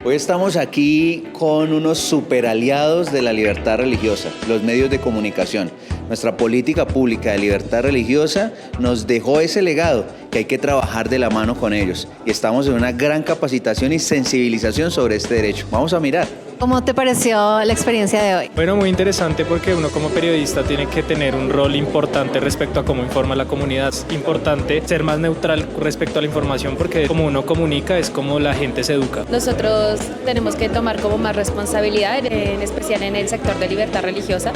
Hoy estamos aquí con unos super aliados de la libertad religiosa, los medios de comunicación. Nuestra política pública de libertad religiosa nos dejó ese legado que hay que trabajar de la mano con ellos. Y estamos en una gran capacitación y sensibilización sobre este derecho. Vamos a mirar. ¿Cómo te pareció la experiencia de hoy? Bueno, muy interesante porque uno como periodista tiene que tener un rol importante respecto a cómo informa a la comunidad. Es importante ser más neutral respecto a la información porque como uno comunica es como la gente se educa. Nosotros tenemos que tomar como más responsabilidad, en especial en el sector de libertad religiosa,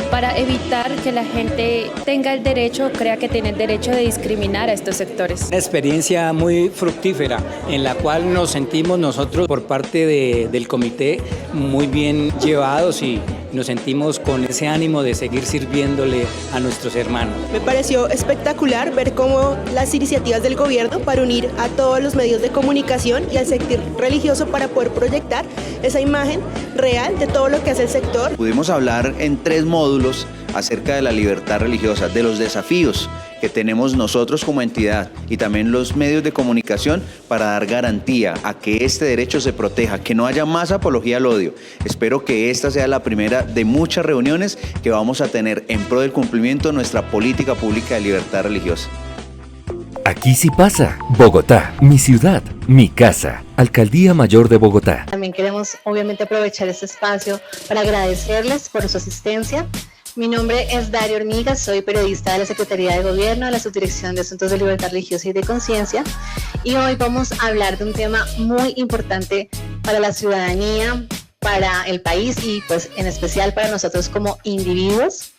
para evitar que la gente tenga el derecho, crea que tiene el derecho de discriminar a estos sectores. Una experiencia muy fructífera en la cual nos sentimos nosotros por parte del comité muy bien llevados y nos sentimos con ese ánimo de seguir sirviéndole a nuestros hermanos. Me pareció espectacular ver cómo las iniciativas del gobierno para unir a todos los medios de comunicación y al sector religioso para poder proyectar esa imagen real de todo lo que hace el sector. Pudimos hablar en 3 módulos acerca de la libertad religiosa, de los desafíos que tenemos nosotros como entidad y también los medios de comunicación para dar garantía a que este derecho se proteja, que no haya más apología al odio. Espero que esta sea la primera de muchas reuniones que vamos a tener en pro del cumplimiento de nuestra política pública de libertad religiosa. Aquí sí pasa. Bogotá, mi ciudad, mi casa. Alcaldía Mayor de Bogotá. También queremos obviamente aprovechar este espacio para agradecerles por su asistencia. Mi nombre es Dario Hormiga, soy periodista de la Secretaría de Gobierno de la Subdirección de Asuntos de Libertad Religiosa y de Conciencia y hoy vamos a hablar de un tema muy importante para la ciudadanía, para el país y pues en especial para nosotros como individuos,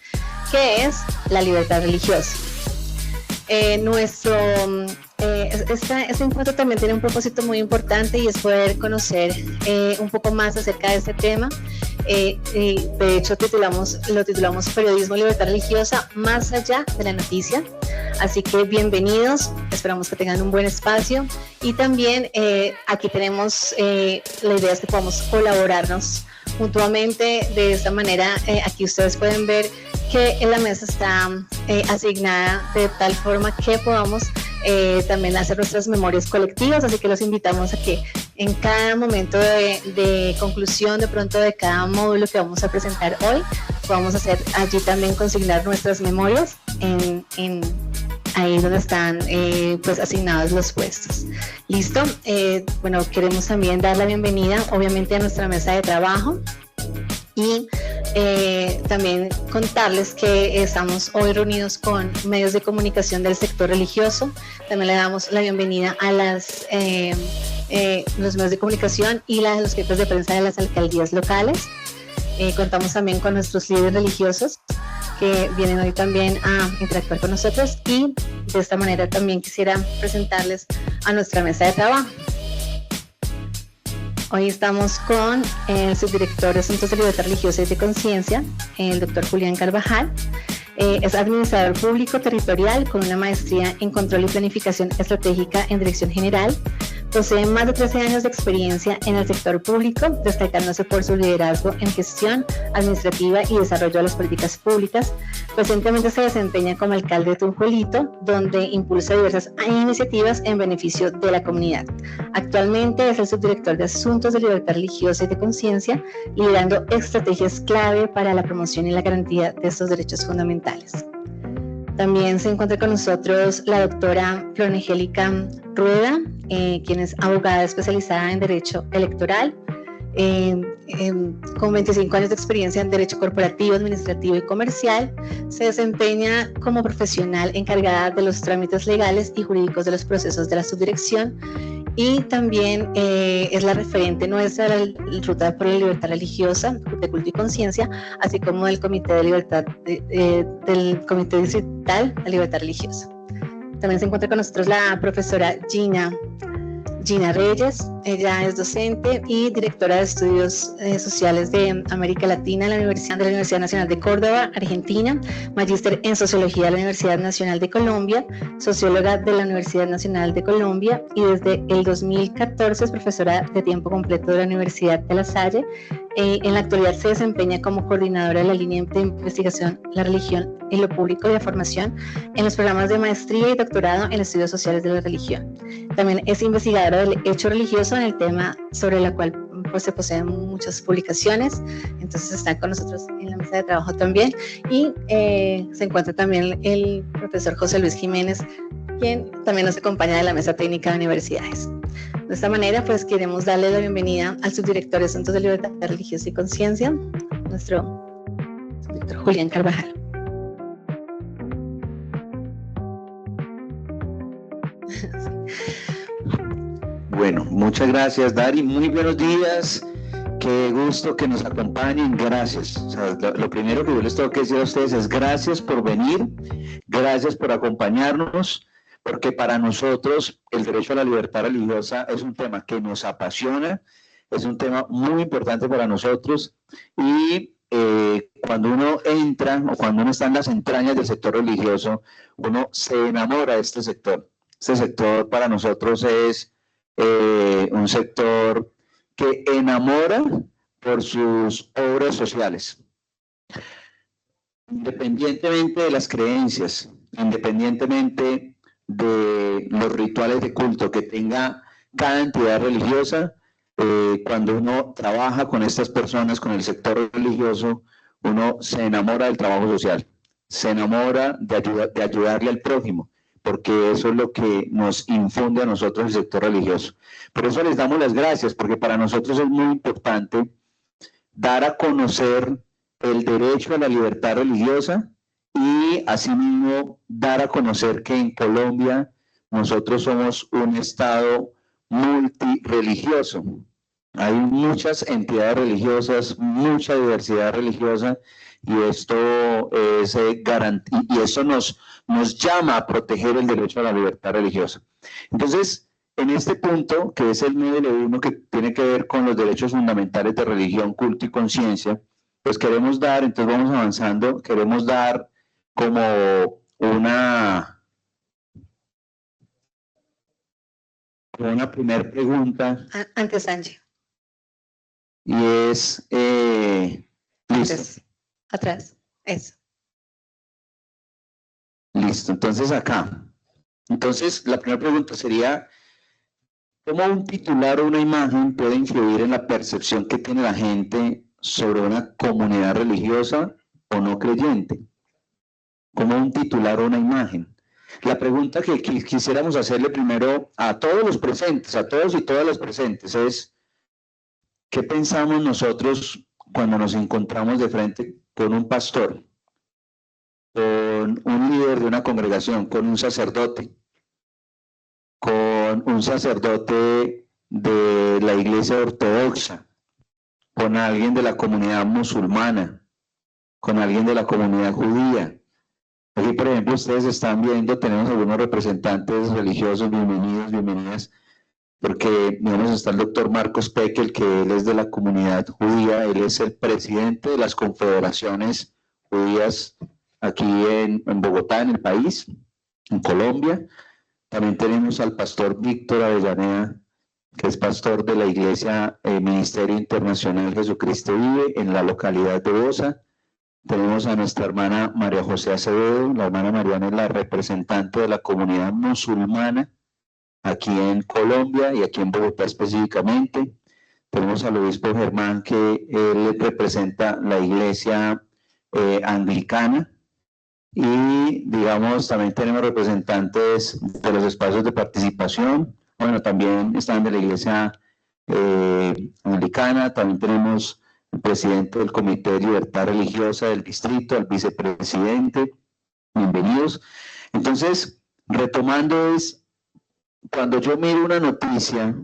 que es la libertad religiosa. Este encuentro también tiene un propósito muy importante y es poder conocer un poco más acerca de este tema. De hecho, lo titulamos Periodismo y Libertad Religiosa más allá de la noticia. Así que bienvenidos, esperamos que tengan un buen espacio y también aquí tenemos la idea es que podamos colaborarnos mutuamente. De esta manera, aquí ustedes pueden ver que en la mesa está asignada de tal forma que podamos también hacer nuestras memorias colectivas, así que los invitamos a que en cada momento de conclusión de pronto de cada módulo que vamos a presentar hoy, podamos hacer allí también consignar nuestras memorias ahí donde están pues asignados los puestos. ¿Listo? Bueno, queremos también dar la bienvenida obviamente a nuestra mesa de trabajo y también contarles que estamos hoy reunidos con medios de comunicación del sector religioso. También le damos la bienvenida a los medios de comunicación y los jefes de prensa de las alcaldías locales. Contamos también con nuestros líderes religiosos que vienen hoy también a interactuar con nosotros y de esta manera también quisiera presentarles a nuestra mesa de trabajo. Hoy estamos con el subdirector de Asuntos de Libertad Religiosa y de Conciencia, el doctor Julián Carvajal. Es administrador público territorial con una maestría en Control y Planificación Estratégica en Dirección General. Posee más de 13 años de experiencia en el sector público, destacándose por su liderazgo en gestión administrativa y desarrollo de las políticas públicas. Recientemente se desempeña como alcalde de Tunjuelito, donde impulsa diversas iniciativas en beneficio de la comunidad. Actualmente es el subdirector de Asuntos de Libertad Religiosa y de Conciencia, liderando estrategias clave para la promoción y la garantía de estos derechos fundamentales. También se encuentra con nosotros la doctora Flor Angélica Rueda, quien es abogada especializada en Derecho Electoral, con 25 años de experiencia en Derecho Corporativo, Administrativo y Comercial. Se desempeña como profesional encargada de los trámites legales y jurídicos de los procesos de la subdirección y también es la referente nuestra de la Ruta por la Libertad Religiosa, de Culto y Conciencia, así como del Comité de Libertad, del Comité Distrital de Libertad Religiosa. También se encuentra con nosotros la profesora Gina Reyes. Ella es docente y directora de Estudios Sociales de América Latina en la Universidad Nacional de Córdoba, Argentina, magíster en Sociología de la Universidad Nacional de Colombia, socióloga de la Universidad Nacional de Colombia y desde el 2014 es profesora de tiempo completo de la Universidad de La Salle. En la actualidad se desempeña como coordinadora de la línea de investigación La Religión en lo Público y la Formación en los programas de maestría y doctorado en Estudios Sociales de la Religión. También es investigadora del hecho religioso en el tema sobre el cual pues se poseen muchas publicaciones, entonces están con nosotros en la mesa de trabajo también, y se encuentra también el profesor José Luis Jiménez, quien también nos acompaña de la mesa técnica de universidades. De esta manera, pues queremos darle la bienvenida al subdirector de Asuntos de Libertad Religiosa y Conciencia, nuestro subdirector Julián Carvajal. Bueno, muchas gracias, Dari. Muy buenos días. Qué gusto que nos acompañen. Gracias. O sea, lo primero que yo les tengo que decir a ustedes es gracias por venir, gracias por acompañarnos, porque para nosotros el derecho a la libertad religiosa es un tema que nos apasiona, es un tema muy importante para nosotros, y cuando uno entra o cuando uno está en las entrañas del sector religioso, uno se enamora de este sector. Este sector para nosotros es un sector que enamora por sus obras sociales. Independientemente de las creencias, independientemente de los rituales de culto que tenga cada entidad religiosa, cuando uno trabaja con estas personas, con el sector religioso, uno se enamora del trabajo social, se enamora de ayudarle al prójimo, porque eso es lo que nos infunde a nosotros el sector religioso. Por eso les damos las gracias, porque para nosotros es muy importante dar a conocer el derecho a la libertad religiosa y asimismo dar a conocer que en Colombia nosotros somos un estado multirreligioso. Hay muchas entidades religiosas, mucha diversidad religiosa, y esto es garantía, y eso nos llama a proteger el derecho a la libertad religiosa. Entonces, en este punto, que es el módulo 1, que tiene que ver con los derechos fundamentales de religión, culto y conciencia, pues queremos dar, entonces vamos avanzando, queremos dar como una primera pregunta. Antes, Angie. Y es, listo. Atrás, eso. Listo, entonces acá. Entonces, la primera pregunta sería, ¿cómo un titular o una imagen puede influir en la percepción que tiene la gente sobre una comunidad religiosa o no creyente? ¿Cómo un titular o una imagen? La pregunta que quisiéramos hacerle primero a todos los presentes, a todos y todas las presentes, es ¿qué pensamos nosotros cuando nos encontramos de frente con un pastor, con un líder de una congregación, con un sacerdote de la iglesia ortodoxa, con alguien de la comunidad musulmana, con alguien de la comunidad judía? Aquí, por ejemplo, ustedes están viendo, tenemos algunos representantes religiosos, bienvenidos, bienvenidas, porque, digamos, está el doctor Marcos Pekel, que él es de la comunidad judía, él es el presidente de las confederaciones judías aquí en Bogotá, en el país, en Colombia. También tenemos al pastor Víctor Avellaneda, que es pastor de la Iglesia Ministerio Internacional Jesucristo Vive, en la localidad de Bosa. Tenemos a nuestra hermana María José Acevedo, la hermana Mariana es la representante de la comunidad musulmana aquí en Colombia y aquí en Bogotá específicamente. Tenemos al obispo Germán, que él representa la iglesia anglicana, y digamos también tenemos representantes de los espacios de participación. Bueno, también están de la iglesia anglicana. También tenemos el presidente del Comité de Libertad Religiosa del distrito, el vicepresidente. Bienvenidos. Entonces, retomando, es cuando yo miro una noticia,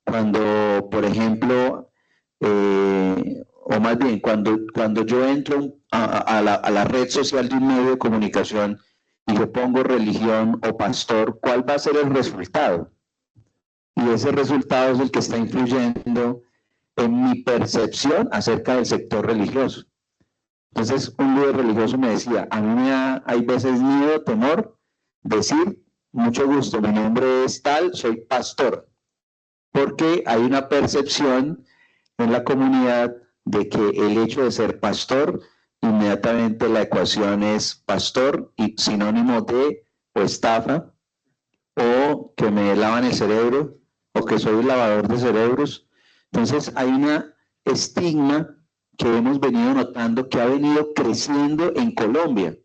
cuando, por ejemplo, o más bien, cuando yo entro a la red social de un medio de comunicación y yo pongo religión o pastor, ¿cuál va a ser el resultado? Y ese resultado es el que está influyendo en mi percepción acerca del sector religioso. Entonces, un líder religioso me decía, a mí me da, hay veces miedo, temor, decir, mucho gusto, mi nombre es tal, soy pastor, porque hay una percepción en la comunidad de que el hecho de ser pastor, inmediatamente la ecuación es pastor y sinónimo de o estafa, o que me lavan el cerebro, o que soy un lavador de cerebros. Entonces hay un estigma que hemos venido notando que ha venido creciendo en Colombia,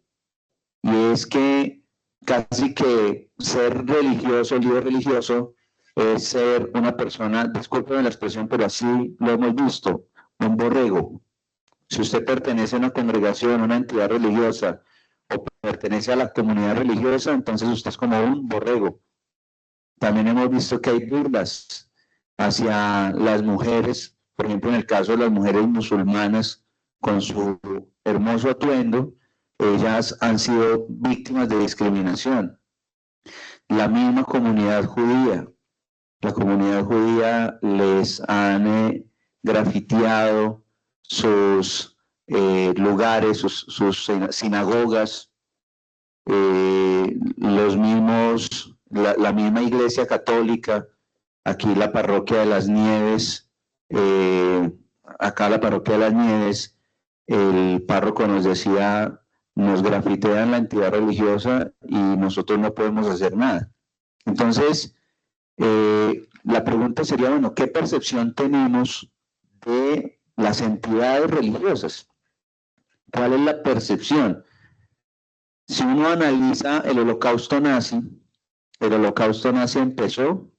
y es que casi que ser religioso, líder religioso, es ser una persona, discúlpeme la expresión, pero así lo hemos visto, un borrego. Si usted pertenece a una congregación, a una entidad religiosa, o pertenece a la comunidad religiosa, entonces usted es como un borrego. También hemos visto que hay burlas hacia las mujeres, por ejemplo, en el caso de las mujeres musulmanas, con su hermoso atuendo, ellas han sido víctimas de discriminación. La misma comunidad judía, les han grafiteado sus lugares, sus sinagogas, la misma Iglesia Católica, aquí la Parroquia de las Nieves, el párroco nos decía, nos grafitean la entidad religiosa y nosotros no podemos hacer nada. Entonces, la pregunta sería, bueno, ¿qué percepción tenemos de las entidades religiosas? ¿Cuál es la percepción? Si uno analiza el holocausto nazi empezó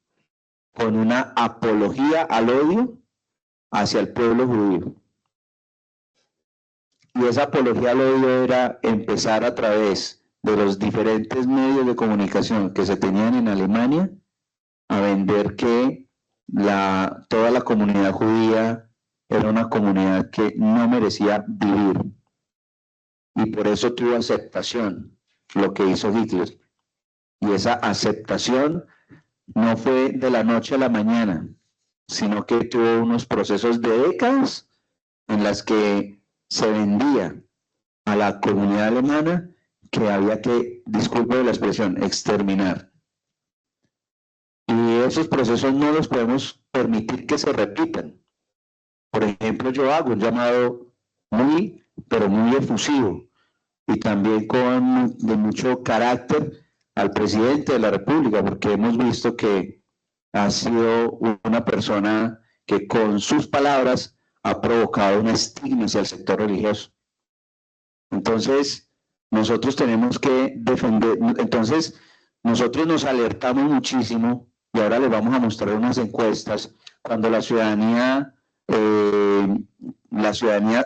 con una apología al odio hacia el pueblo judío. Y esa apología al odio era empezar a través de los diferentes medios de comunicación que se tenían en Alemania a vender que toda la comunidad judía era una comunidad que no merecía vivir. Y por eso tuvo aceptación lo que hizo Hitler. Y esa aceptación no fue de la noche a la mañana, sino que tuvo unos procesos de décadas en las que se vendía a la comunidad alemana que había que, disculpe la expresión, exterminar. Y esos procesos no los podemos permitir que se repitan. Por ejemplo, yo hago un llamado muy efusivo y también de mucho carácter al presidente de la República, porque hemos visto que ha sido una persona que con sus palabras ha provocado un estigma hacia el sector religioso. Entonces, nosotros tenemos que defender, nosotros nos alertamos muchísimo, y ahora les vamos a mostrar unas encuestas, cuando la ciudadanía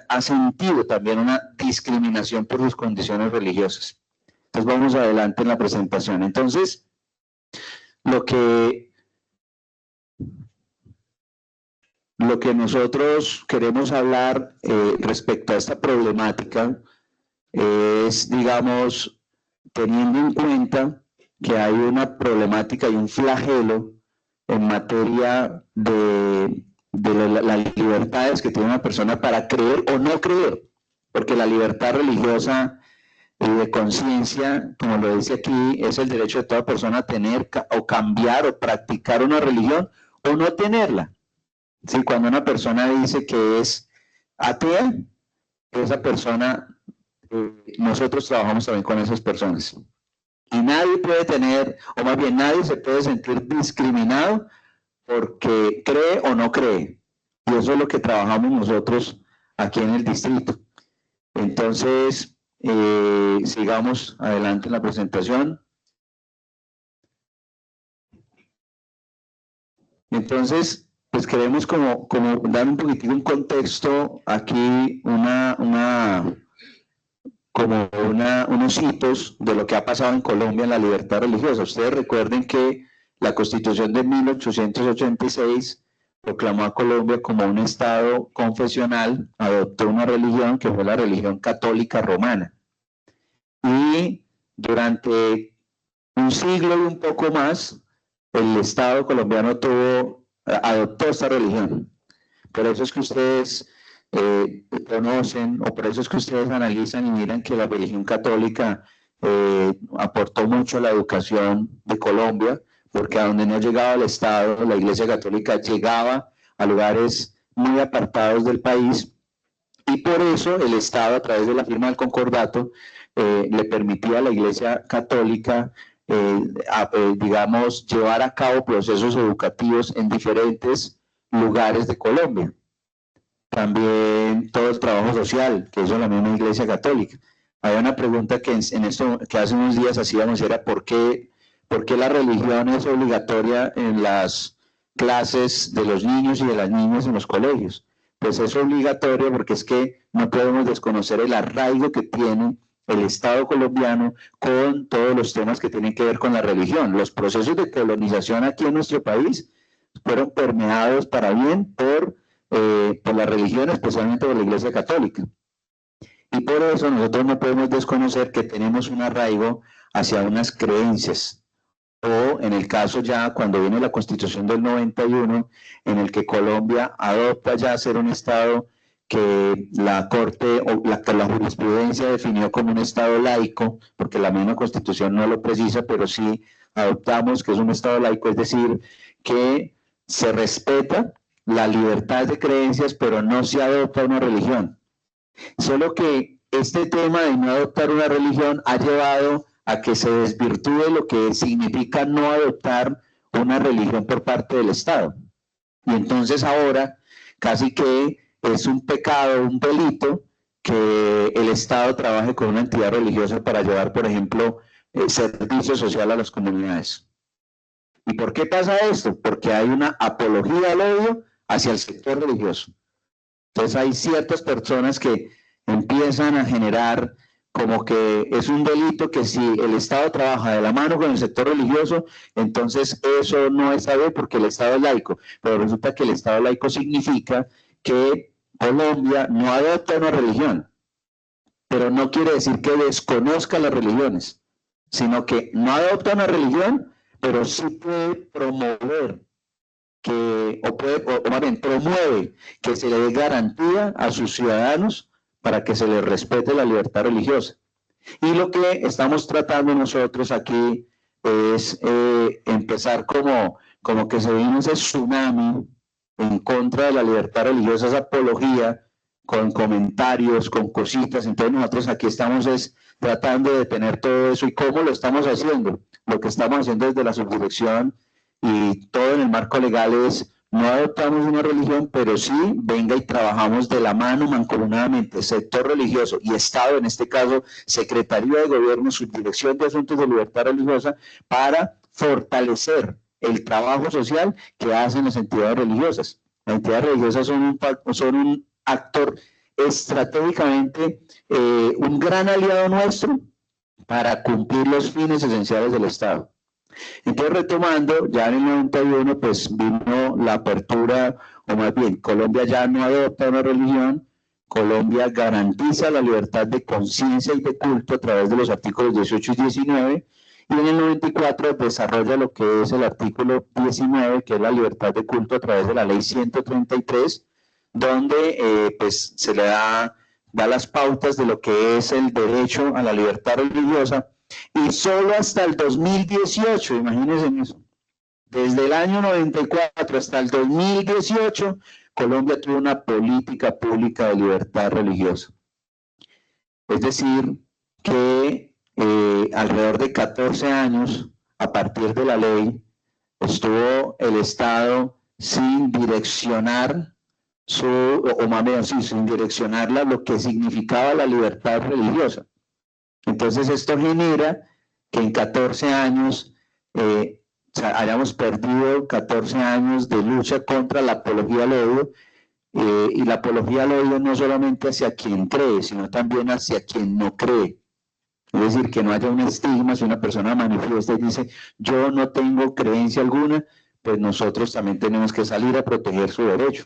ha sentido también una discriminación por sus condiciones religiosas. Entonces vamos adelante en la presentación. Entonces, lo que nosotros queremos hablar respecto a esta problemática es, digamos, teniendo en cuenta que hay una problemática y un flagelo en materia de las libertades que tiene una persona para creer o no creer, porque la libertad religiosa y de conciencia, como lo dice aquí, es el derecho de toda persona a tener o cambiar o practicar una religión o no tenerla. ¿Sí? Cuando una persona dice que es atea, esa persona, nosotros trabajamos también con esas personas. Y nadie puede tener, o más bien nadie se puede sentir discriminado porque cree o no cree. Y eso es lo que trabajamos nosotros aquí en el distrito. Entonces, sigamos adelante en la presentación. Entonces, pues queremos como dar un poquitico un contexto aquí, unos hitos de lo que ha pasado en Colombia en la libertad religiosa. Ustedes recuerden que la Constitución de 1886 proclamó a Colombia como un estado confesional, adoptó una religión que fue la religión católica romana. Y durante un siglo y un poco más, el Estado colombiano adoptó esta religión. Por eso es que ustedes conocen, o por eso es que ustedes analizan y miran que la religión católica aportó mucho a la educación de Colombia, porque a donde no llegaba el Estado, la Iglesia Católica llegaba a lugares muy apartados del país, y por eso el Estado, a través de la firma del concordato, le permitía a la Iglesia Católica digamos, llevar a cabo procesos educativos en diferentes lugares de Colombia. También todo el trabajo social que hizo la misma Iglesia Católica. Hay una pregunta que en esto que hace unos días hacíamos, era ¿por qué la religión es obligatoria en las clases de los niños y de las niñas en los colegios? Pues es obligatorio porque es que no podemos desconocer el arraigo que tiene el Estado colombiano con todos los temas que tienen que ver con la religión. Los procesos de colonización aquí en nuestro país fueron permeados para bien por la religión, especialmente por la Iglesia Católica. Y por eso nosotros no podemos desconocer que tenemos un arraigo hacia unas creencias. O en el caso ya cuando viene la Constitución del 91, en el que Colombia adopta ya ser un Estado que la Corte o la jurisprudencia definió como un Estado laico, porque la misma Constitución no lo precisa, pero sí adoptamos que es un Estado laico, es decir, que se respeta la libertad de creencias, pero no se adopta una religión. Solo que este tema de no adoptar una religión ha llevado a que se desvirtúe lo que significa no adoptar una religión por parte del Estado. Y entonces ahora casi que es un pecado, un delito, que el Estado trabaje con una entidad religiosa para llevar, por ejemplo, servicio social a las comunidades. ¿Y por qué pasa esto? Porque hay una apología al odio hacia el sector religioso. Entonces hay ciertas personas que empiezan a generar como que es un delito que si el Estado trabaja de la mano con el sector religioso, entonces eso no está bien porque el Estado es laico. Pero resulta que el Estado laico significa que Colombia no adopta una religión, pero no quiere decir que desconozca las religiones, sino que no adopta una religión, pero sí puede promover promueve que se le dé garantía a sus ciudadanos para que se les respete la libertad religiosa. Y lo que estamos tratando nosotros aquí es empezar como que se vino ese tsunami en contra de la libertad religiosa, esa apología, con comentarios, con cositas. Entonces nosotros aquí estamos tratando de detener todo eso. ¿Y cómo lo estamos haciendo? Lo que estamos haciendo desde la subdirección y todo en el marco legal es: no adoptamos una religión, pero sí venga y trabajamos de la mano mancomunadamente, sector religioso y Estado, en este caso Secretaría de Gobierno, Subdirección de Asuntos de Libertad Religiosa, para fortalecer el trabajo social que hacen las entidades religiosas. Las entidades religiosas son un actor estratégicamente, un gran aliado nuestro para cumplir los fines esenciales del Estado. Entonces, retomando, ya en el 91 pues vino la apertura, o más bien, Colombia ya no adopta una religión, Colombia garantiza la libertad de conciencia y de culto a través de los artículos 18 y 19, y en el 94 desarrolla lo que es el artículo 19, que es la libertad de culto a través de la ley 133, donde pues se le da las pautas de lo que es el derecho a la libertad religiosa. Y solo hasta el 2018, imagínense eso, desde el año 94 hasta el 2018, Colombia tuvo una política pública de libertad religiosa. Es decir, que alrededor de 14 años, a partir de la ley, estuvo el Estado sin direccionar sin direccionarla lo que significaba la libertad religiosa. Entonces esto genera que en 14 años hayamos perdido 14 años de lucha contra la apología al odio, y la apología al odio no solamente hacia quien cree, sino también hacia quien no cree. Es decir, que no haya un estigma. Si una persona manifiesta y dice yo no tengo creencia alguna, pues nosotros también tenemos que salir a proteger su derecho.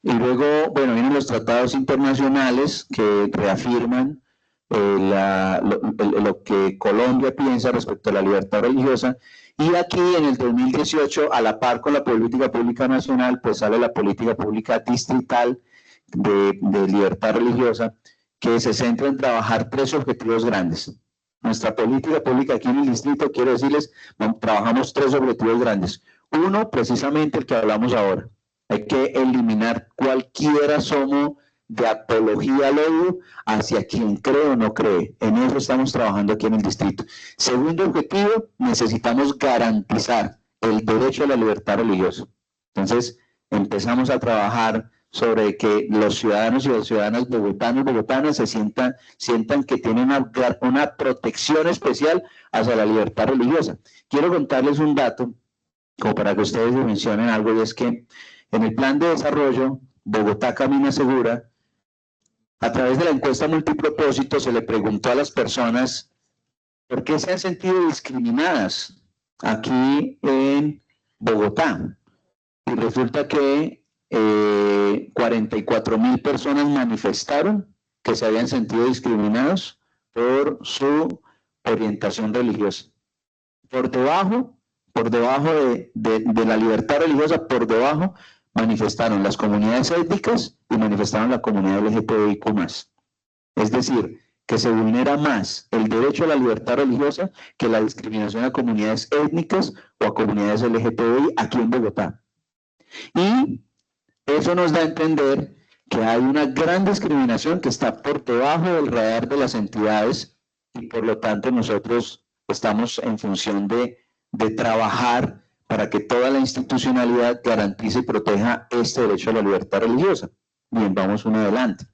Y luego, bueno, vienen los tratados internacionales que reafirman lo que Colombia piensa respecto a la libertad religiosa, y aquí en el 2018, a la par con la política pública nacional, pues sale la política pública distrital de libertad religiosa, que se centra en trabajar 3 objetivos grandes. Nuestra política pública aquí en el distrito, quiero decirles, trabajamos 3 objetivos grandes. Uno, precisamente el que hablamos ahora. Hay que eliminar cualquier asomo de apología al odio hacia quien cree o no cree. En eso estamos trabajando aquí en el distrito. Segundo objetivo, necesitamos garantizar el derecho a la libertad religiosa. Entonces, empezamos a trabajar sobre que los ciudadanos y las ciudadanas bogotanos y bogotanas se sientan que tienen una protección especial hacia la libertad religiosa. Quiero contarles un dato, como para que ustedes mencionen algo, y es que en el plan de desarrollo Bogotá Camina Segura, a través de la encuesta multipropósito se le preguntó a las personas por qué se han sentido discriminadas aquí en Bogotá. Y resulta que 44.000 personas manifestaron que se habían sentido discriminados por su orientación religiosa. Por debajo de la libertad religiosa, por debajo manifestaron las comunidades étnicas y manifestaron la comunidad LGTBIQ+. Es decir, que se vulnera más el derecho a la libertad religiosa que la discriminación a comunidades étnicas o a comunidades LGTBI aquí en Bogotá. Y eso nos da a entender que hay una gran discriminación que está por debajo del radar de las entidades y por lo tanto nosotros estamos en función de trabajar para que toda la institucionalidad garantice y proteja este derecho a la libertad religiosa. Bien, vamos uno adelante.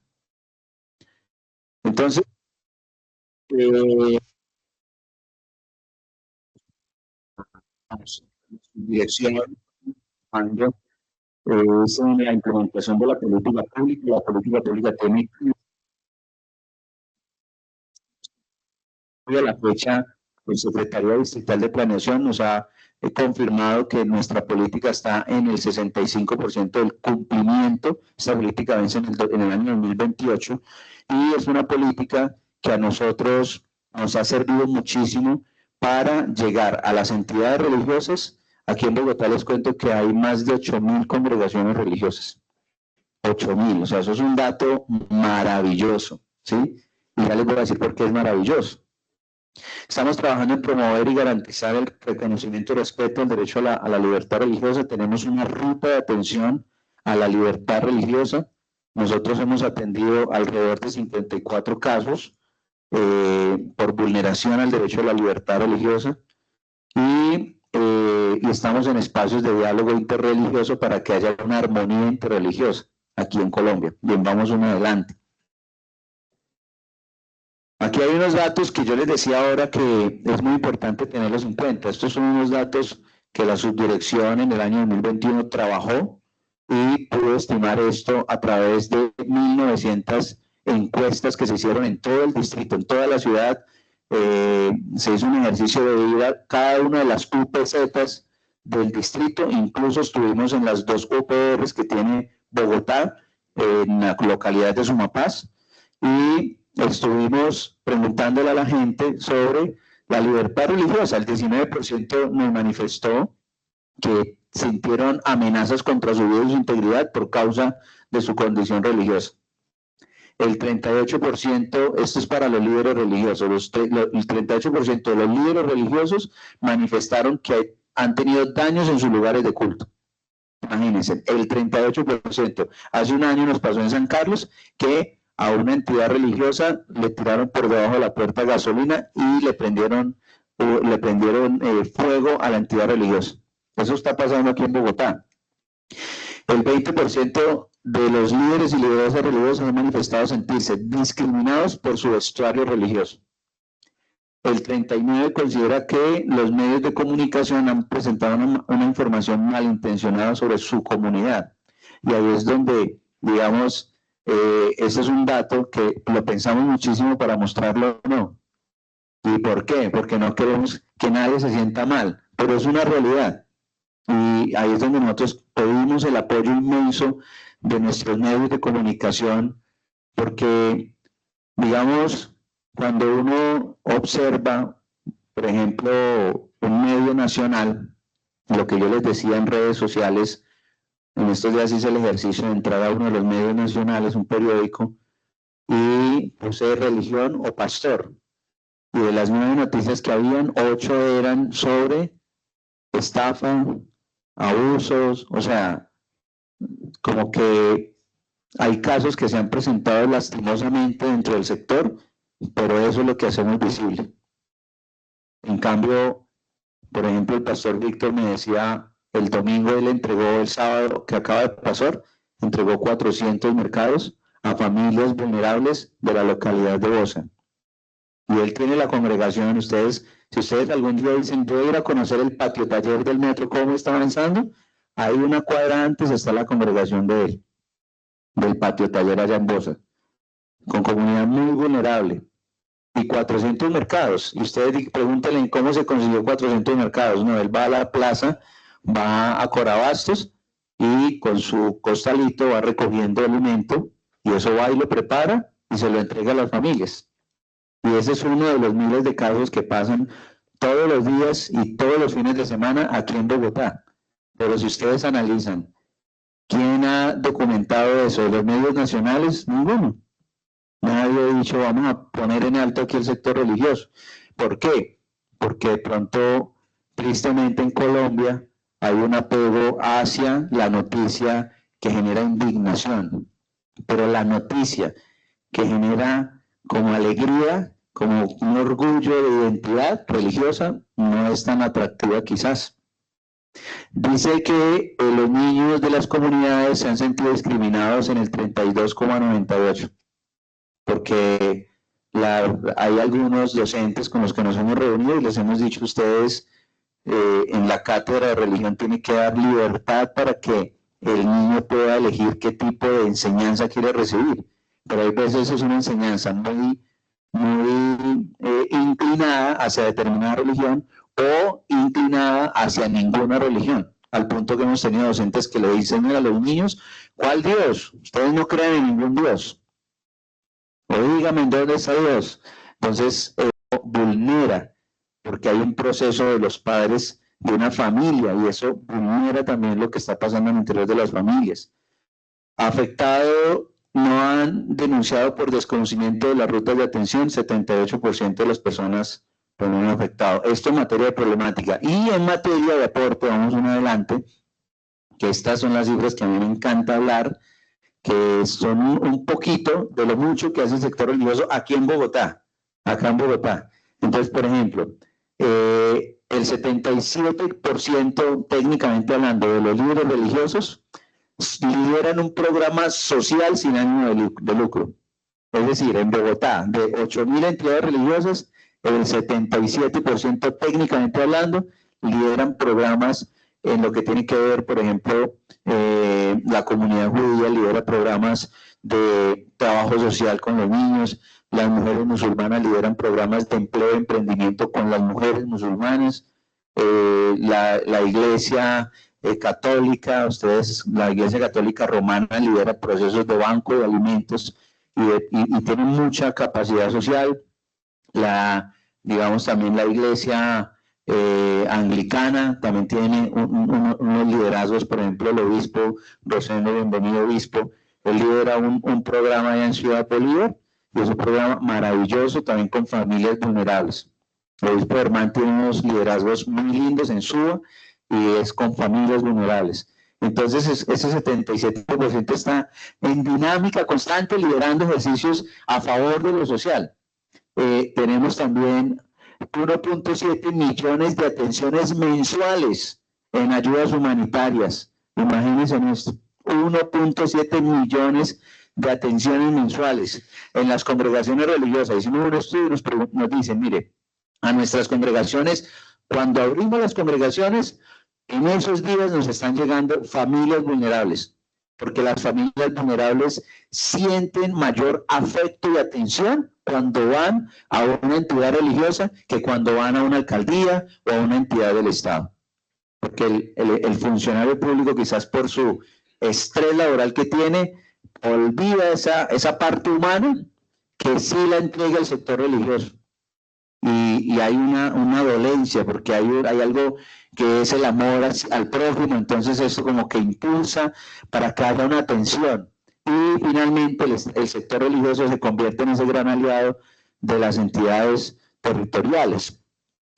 Entonces, dirección es en la implementación de la política pública. La política pública tiene a la fecha, el Secretaría Distrital de Planeación nos ha confirmado que nuestra política está en el 65% del cumplimiento. Esta política vence en el año 2028 y es una política que a nosotros nos ha servido muchísimo para llegar a las entidades religiosas. Aquí en Bogotá les cuento que hay más de 8.000 congregaciones religiosas. 8.000, o sea, eso es un dato maravilloso, ¿sí? Y ya les voy a decir por qué es maravilloso. Estamos trabajando en promover y garantizar el reconocimiento y respeto al derecho a la libertad religiosa. Tenemos una ruta de atención a la libertad religiosa. Nosotros hemos atendido alrededor de 54 casos por vulneración al derecho a la libertad religiosa y estamos en espacios de diálogo interreligioso para que haya una armonía interreligiosa aquí en Colombia. Bien, vamos uno adelante. Aquí hay unos datos que yo les decía ahora que es muy importante tenerlos en cuenta. Estos son unos datos que la subdirección en el año 2021 trabajó y pudo estimar esto a través de 1.900 encuestas que se hicieron en todo el distrito, en toda la ciudad. Se hizo un ejercicio de ir a cada una de las UPZs del distrito, incluso estuvimos en las 2 UPRs que tiene Bogotá, en la localidad de Sumapaz, y estuvimos preguntándole a la gente sobre la libertad religiosa. El 19% nos manifestó que sintieron amenazas contra su vida y su integridad por causa de su condición religiosa. El 38%, esto es para los líderes religiosos, el 38% de los líderes religiosos manifestaron que han tenido daños en sus lugares de culto. Imagínense, el 38%. Hace un año nos pasó en San Carlos que a una entidad religiosa le tiraron por debajo de la puerta gasolina y le prendieron fuego a la entidad religiosa. Eso está pasando aquí en Bogotá. El 20% de los líderes y lideresas religiosas han manifestado sentirse discriminados por su vestuario religioso. El 39% considera que los medios de comunicación han presentado una información malintencionada sobre su comunidad. Y ahí es donde, digamos, ese es un dato que lo pensamos muchísimo para mostrarlo o no. ¿Y por qué? Porque no queremos que nadie se sienta mal, pero es una realidad. Y ahí es donde nosotros pedimos el apoyo inmenso de nuestros medios de comunicación, porque, digamos, cuando uno observa, por ejemplo, un medio nacional, lo que yo les decía en redes sociales, en estos días hice el ejercicio de entrar a uno de los medios nacionales, un periódico, y puse religión o pastor. Y de las 9 noticias que habían, 8 eran sobre estafa, abusos, o sea, como que hay casos que se han presentado lastimosamente dentro del sector, pero eso es lo que hacemos visible. En cambio, por ejemplo, el pastor Víctor me decía El domingo él entregó, el sábado que acaba de pasar, entregó 400 mercados a familias vulnerables de la localidad de Bosa. Y él tiene la congregación. Ustedes, si ustedes algún día dicen, voy a ir a conocer el patio taller del metro, cómo está avanzando, ahí una cuadra antes está la congregación de él, del patio taller allá en Bosa, con comunidad muy vulnerable. Y 400 mercados. Y ustedes pregúntenle cómo se consiguió 400 mercados. No, él va a la plaza, va a Corabastos y con su costalito va recogiendo alimento y eso va y lo prepara y se lo entrega a las familias. Y ese es uno de los miles de casos que pasan todos los días y todos los fines de semana aquí en Bogotá. Pero si ustedes analizan, ¿quién ha documentado eso? ¿Los medios nacionales? Ninguno. Nadie ha dicho, vamos a poner en alto aquí el sector religioso. ¿Por qué? Porque de pronto, tristemente en Colombia, hay un apego hacia la noticia que genera indignación. Pero la noticia que genera como alegría, como un orgullo de identidad religiosa, no es tan atractiva quizás. Dice que los niños de las comunidades se han sentido discriminados en el 32,98%, porque hay algunos docentes con los que nos hemos reunido y les hemos dicho a ustedes, en la cátedra de religión tiene que dar libertad para que el niño pueda elegir qué tipo de enseñanza quiere recibir. Pero hay veces es una enseñanza muy inclinada hacia determinada religión o inclinada hacia ninguna religión, al punto que hemos tenido docentes que le dicen a los niños, ¿cuál Dios? Ustedes no creen en ningún Dios. O dígame, ¿dónde está Dios? Entonces, vulnera, porque hay un proceso de los padres de una familia y eso vulnera también lo que está pasando en el interior de las familias. Afectado, no han denunciado por desconocimiento de las rutas de atención, 78% de las personas no han afectado. Esto en materia de problemática. Y en materia de aporte, vamos uno adelante, que estas son las cifras que a mí me encanta hablar, que son un poquito de lo mucho que hace el sector religioso aquí en Bogotá, acá en Bogotá. Entonces, por ejemplo, el 77% técnicamente hablando de los líderes religiosos lideran un programa social sin ánimo de lucro. Es decir, en Bogotá, de 8.000 entidades religiosas, el 77% técnicamente hablando lideran programas en lo que tiene que ver, por ejemplo, la comunidad judía lidera programas de trabajo social con los niños, las mujeres musulmanas lideran programas de empleo y emprendimiento con las mujeres musulmanas, la iglesia católica, la iglesia católica romana lidera procesos de banco de alimentos y tiene mucha capacidad social. Digamos también la iglesia anglicana también tiene unos liderazgos, por ejemplo el obispo Rosendo, bienvenido obispo, él lidera un programa allá en Ciudad Bolívar y es un programa maravilloso también con familias vulnerables. El obispo Germán tiene unos liderazgos muy lindos en Suba y es con familias vulnerables. Entonces ese 77% está en dinámica constante liderando ejercicios a favor de lo social. Tenemos también 1.7 millones de atenciones mensuales en ayudas humanitarias. Imagínense esto, 1.7 millones de atenciones mensuales en las congregaciones religiosas. Hicimos un estudio y nos dicen, mire, a nuestras congregaciones, cuando abrimos las congregaciones, en esos días nos están llegando familias vulnerables, porque las familias vulnerables sienten mayor afecto y atención cuando van a una entidad religiosa que cuando van a una alcaldía o a una entidad del Estado. Porque el funcionario público, quizás por su estrés laboral que tiene, olvida esa parte humana que sí la entrega el sector religioso. Y hay una dolencia, porque hay algo que es el amor al prójimo, entonces eso como que impulsa para que haya una atención. Y finalmente el sector religioso se convierte en ese gran aliado de las entidades territoriales.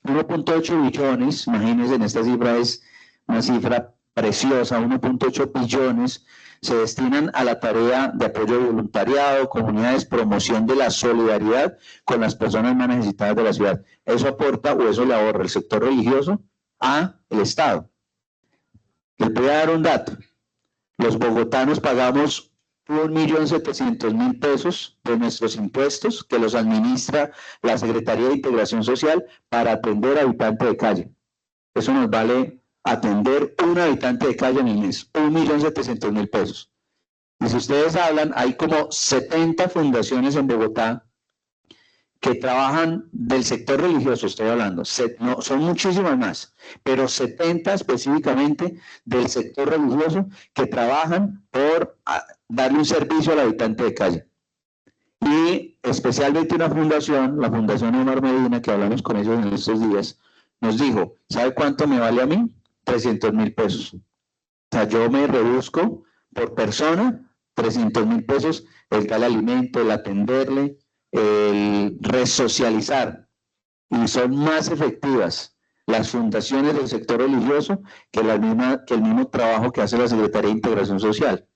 1.8 billones, imagínense, en esta cifra es una cifra preciosa, 1.8 billones se destinan a la tarea de apoyo voluntariado, comunidades, promoción de la solidaridad con las personas más necesitadas de la ciudad. Eso aporta o eso le ahorra el sector religioso al Estado. Les voy a dar un dato. Los bogotanos pagamos 1.700.000 pesos de nuestros impuestos que los administra la Secretaría de Integración Social para atender a habitantes de calle. Eso nos vale atender un habitante de calle en el mes, 1.700.000 pesos. Y si ustedes hablan, hay como 70 fundaciones en Bogotá que trabajan del sector religioso, estoy hablando, no, son muchísimas más, pero 70 específicamente del sector religioso que trabajan por darle un servicio al habitante de calle. Y especialmente una fundación, la Fundación Omar Medina, que hablamos con ellos en estos días, nos dijo, ¿sabe cuánto me vale a mí? 300.000 pesos. O sea, yo me reduzco por persona 300.000 pesos el tal alimento, el atenderle, el resocializar, y son más efectivas las fundaciones del sector religioso que el mismo trabajo que hace la Secretaría de Integración Social.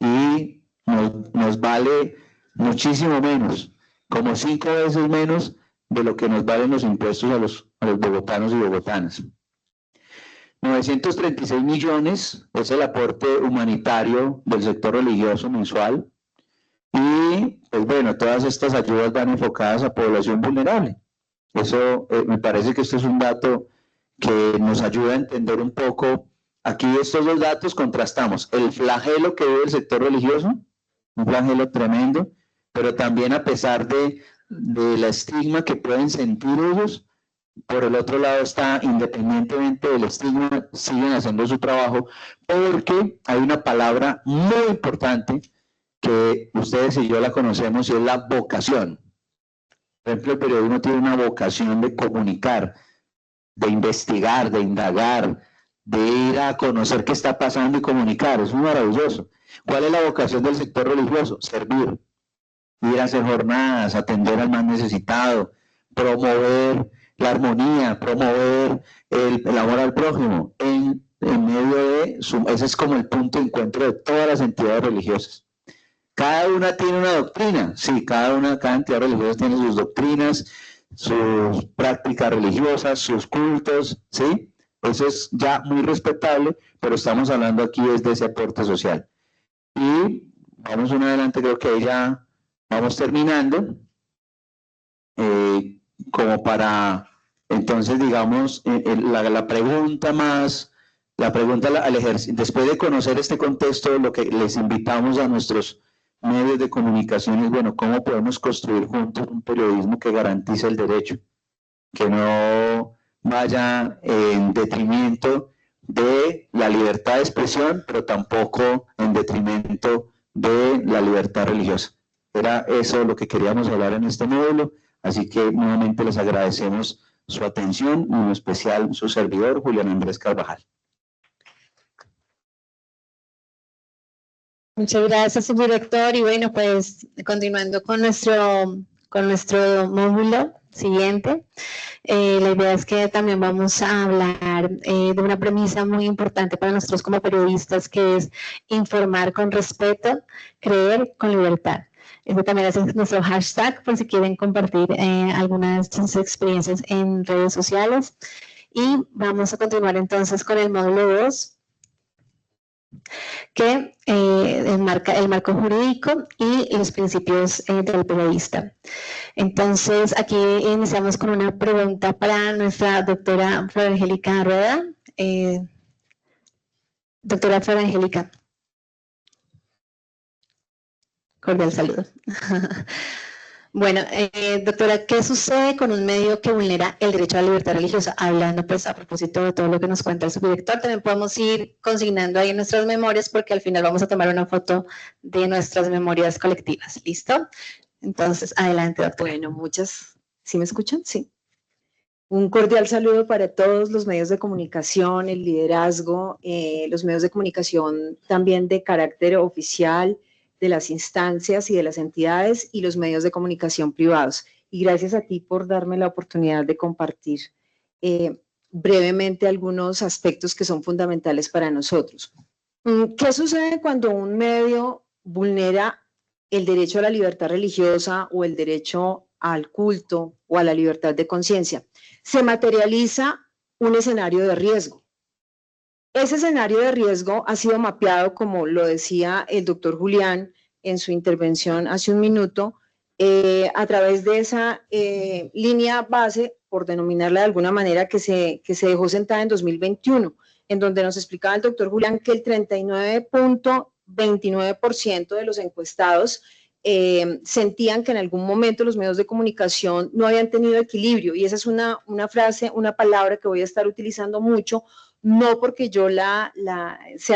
Y nos vale muchísimo menos, como 5 veces menos de lo que nos valen los impuestos a los bogotanos y bogotanas. 936 millones es el aporte humanitario del sector religioso mensual. Y, pues bueno, todas estas ayudas van enfocadas a población vulnerable. Eso me parece que esto es un dato que nos ayuda a entender un poco. Aquí estos dos datos contrastamos el flagelo que vive el sector religioso, un flagelo tremendo, pero también a pesar de la estigma que pueden sentir ellos, por el otro lado está, independientemente del estigma, siguen haciendo su trabajo, porque hay una palabra muy importante que ustedes y yo la conocemos, y es la vocación. Por ejemplo, el periodismo tiene una vocación de comunicar, de investigar, de indagar, de ir a conocer qué está pasando y comunicar. Es muy maravilloso. ¿Cuál es la vocación del sector religioso? Servir, ir a hacer jornadas, atender al más necesitado, promover la armonía, promover el amor al prójimo, en medio de ese es como el punto de encuentro de todas las entidades religiosas. Cada una tiene una doctrina, sí, cada entidad religiosa tiene sus doctrinas, sus prácticas religiosas, sus cultos, sí, eso es ya muy respetable, pero estamos hablando aquí desde ese aporte social. Y vamos uno adelante, creo que ya vamos terminando, como para, entonces digamos, la pregunta al ejercicio, después de conocer este contexto, lo que les invitamos a nuestros medios de comunicación es, bueno, ¿cómo podemos construir juntos un periodismo que garantice el derecho? Que no vaya en detrimento de la libertad de expresión, pero tampoco en detrimento de la libertad religiosa. Era eso lo que queríamos hablar en este módulo, así que nuevamente les agradecemos su atención, en especial su servidor, Julián Andrés Carvajal. Muchas gracias, subdirector. Y bueno, pues continuando con nuestro módulo siguiente, la idea es que también vamos a hablar de una premisa muy importante para nosotros como periodistas, que es informar con respeto, creer con libertad. Este también es nuestro hashtag, por si quieren compartir algunas de sus experiencias en redes sociales. Y vamos a continuar entonces con el módulo 2, que enmarca el marco jurídico y los principios del periodista. Entonces, aquí iniciamos con una pregunta para nuestra doctora Flor Angélica Rueda. Doctora Flor Angélica. Cordial saludo. Bueno, doctora, ¿qué sucede con un medio que vulnera el derecho a la libertad religiosa? Hablando pues a propósito de todo lo que nos cuenta el subdirector, también podemos ir consignando ahí nuestras memorias, porque al final vamos a tomar una foto de nuestras memorias colectivas. ¿Listo? Entonces, adelante, doctora. Bueno, ¿sí me escuchan? Sí. Un cordial saludo para todos los medios de comunicación, el liderazgo, los medios de comunicación también de carácter oficial, de las instancias y de las entidades, y los medios de comunicación privados. Y gracias a ti por darme la oportunidad de compartir brevemente algunos aspectos que son fundamentales para nosotros. ¿Qué sucede cuando un medio vulnera el derecho a la libertad religiosa o el derecho al culto o a la libertad de conciencia? Se materializa un escenario de riesgo. Ese escenario de riesgo ha sido mapeado, como lo decía el doctor Julián en su intervención hace un minuto, a través de esa línea base, por denominarla de alguna manera, que se dejó sentada en 2021, en donde nos explicaba el doctor Julián que el 39.29% de los encuestados sentían que en algún momento los medios de comunicación no habían tenido equilibrio, y esa es una frase, una palabra que voy a estar utilizando mucho, no porque yo sea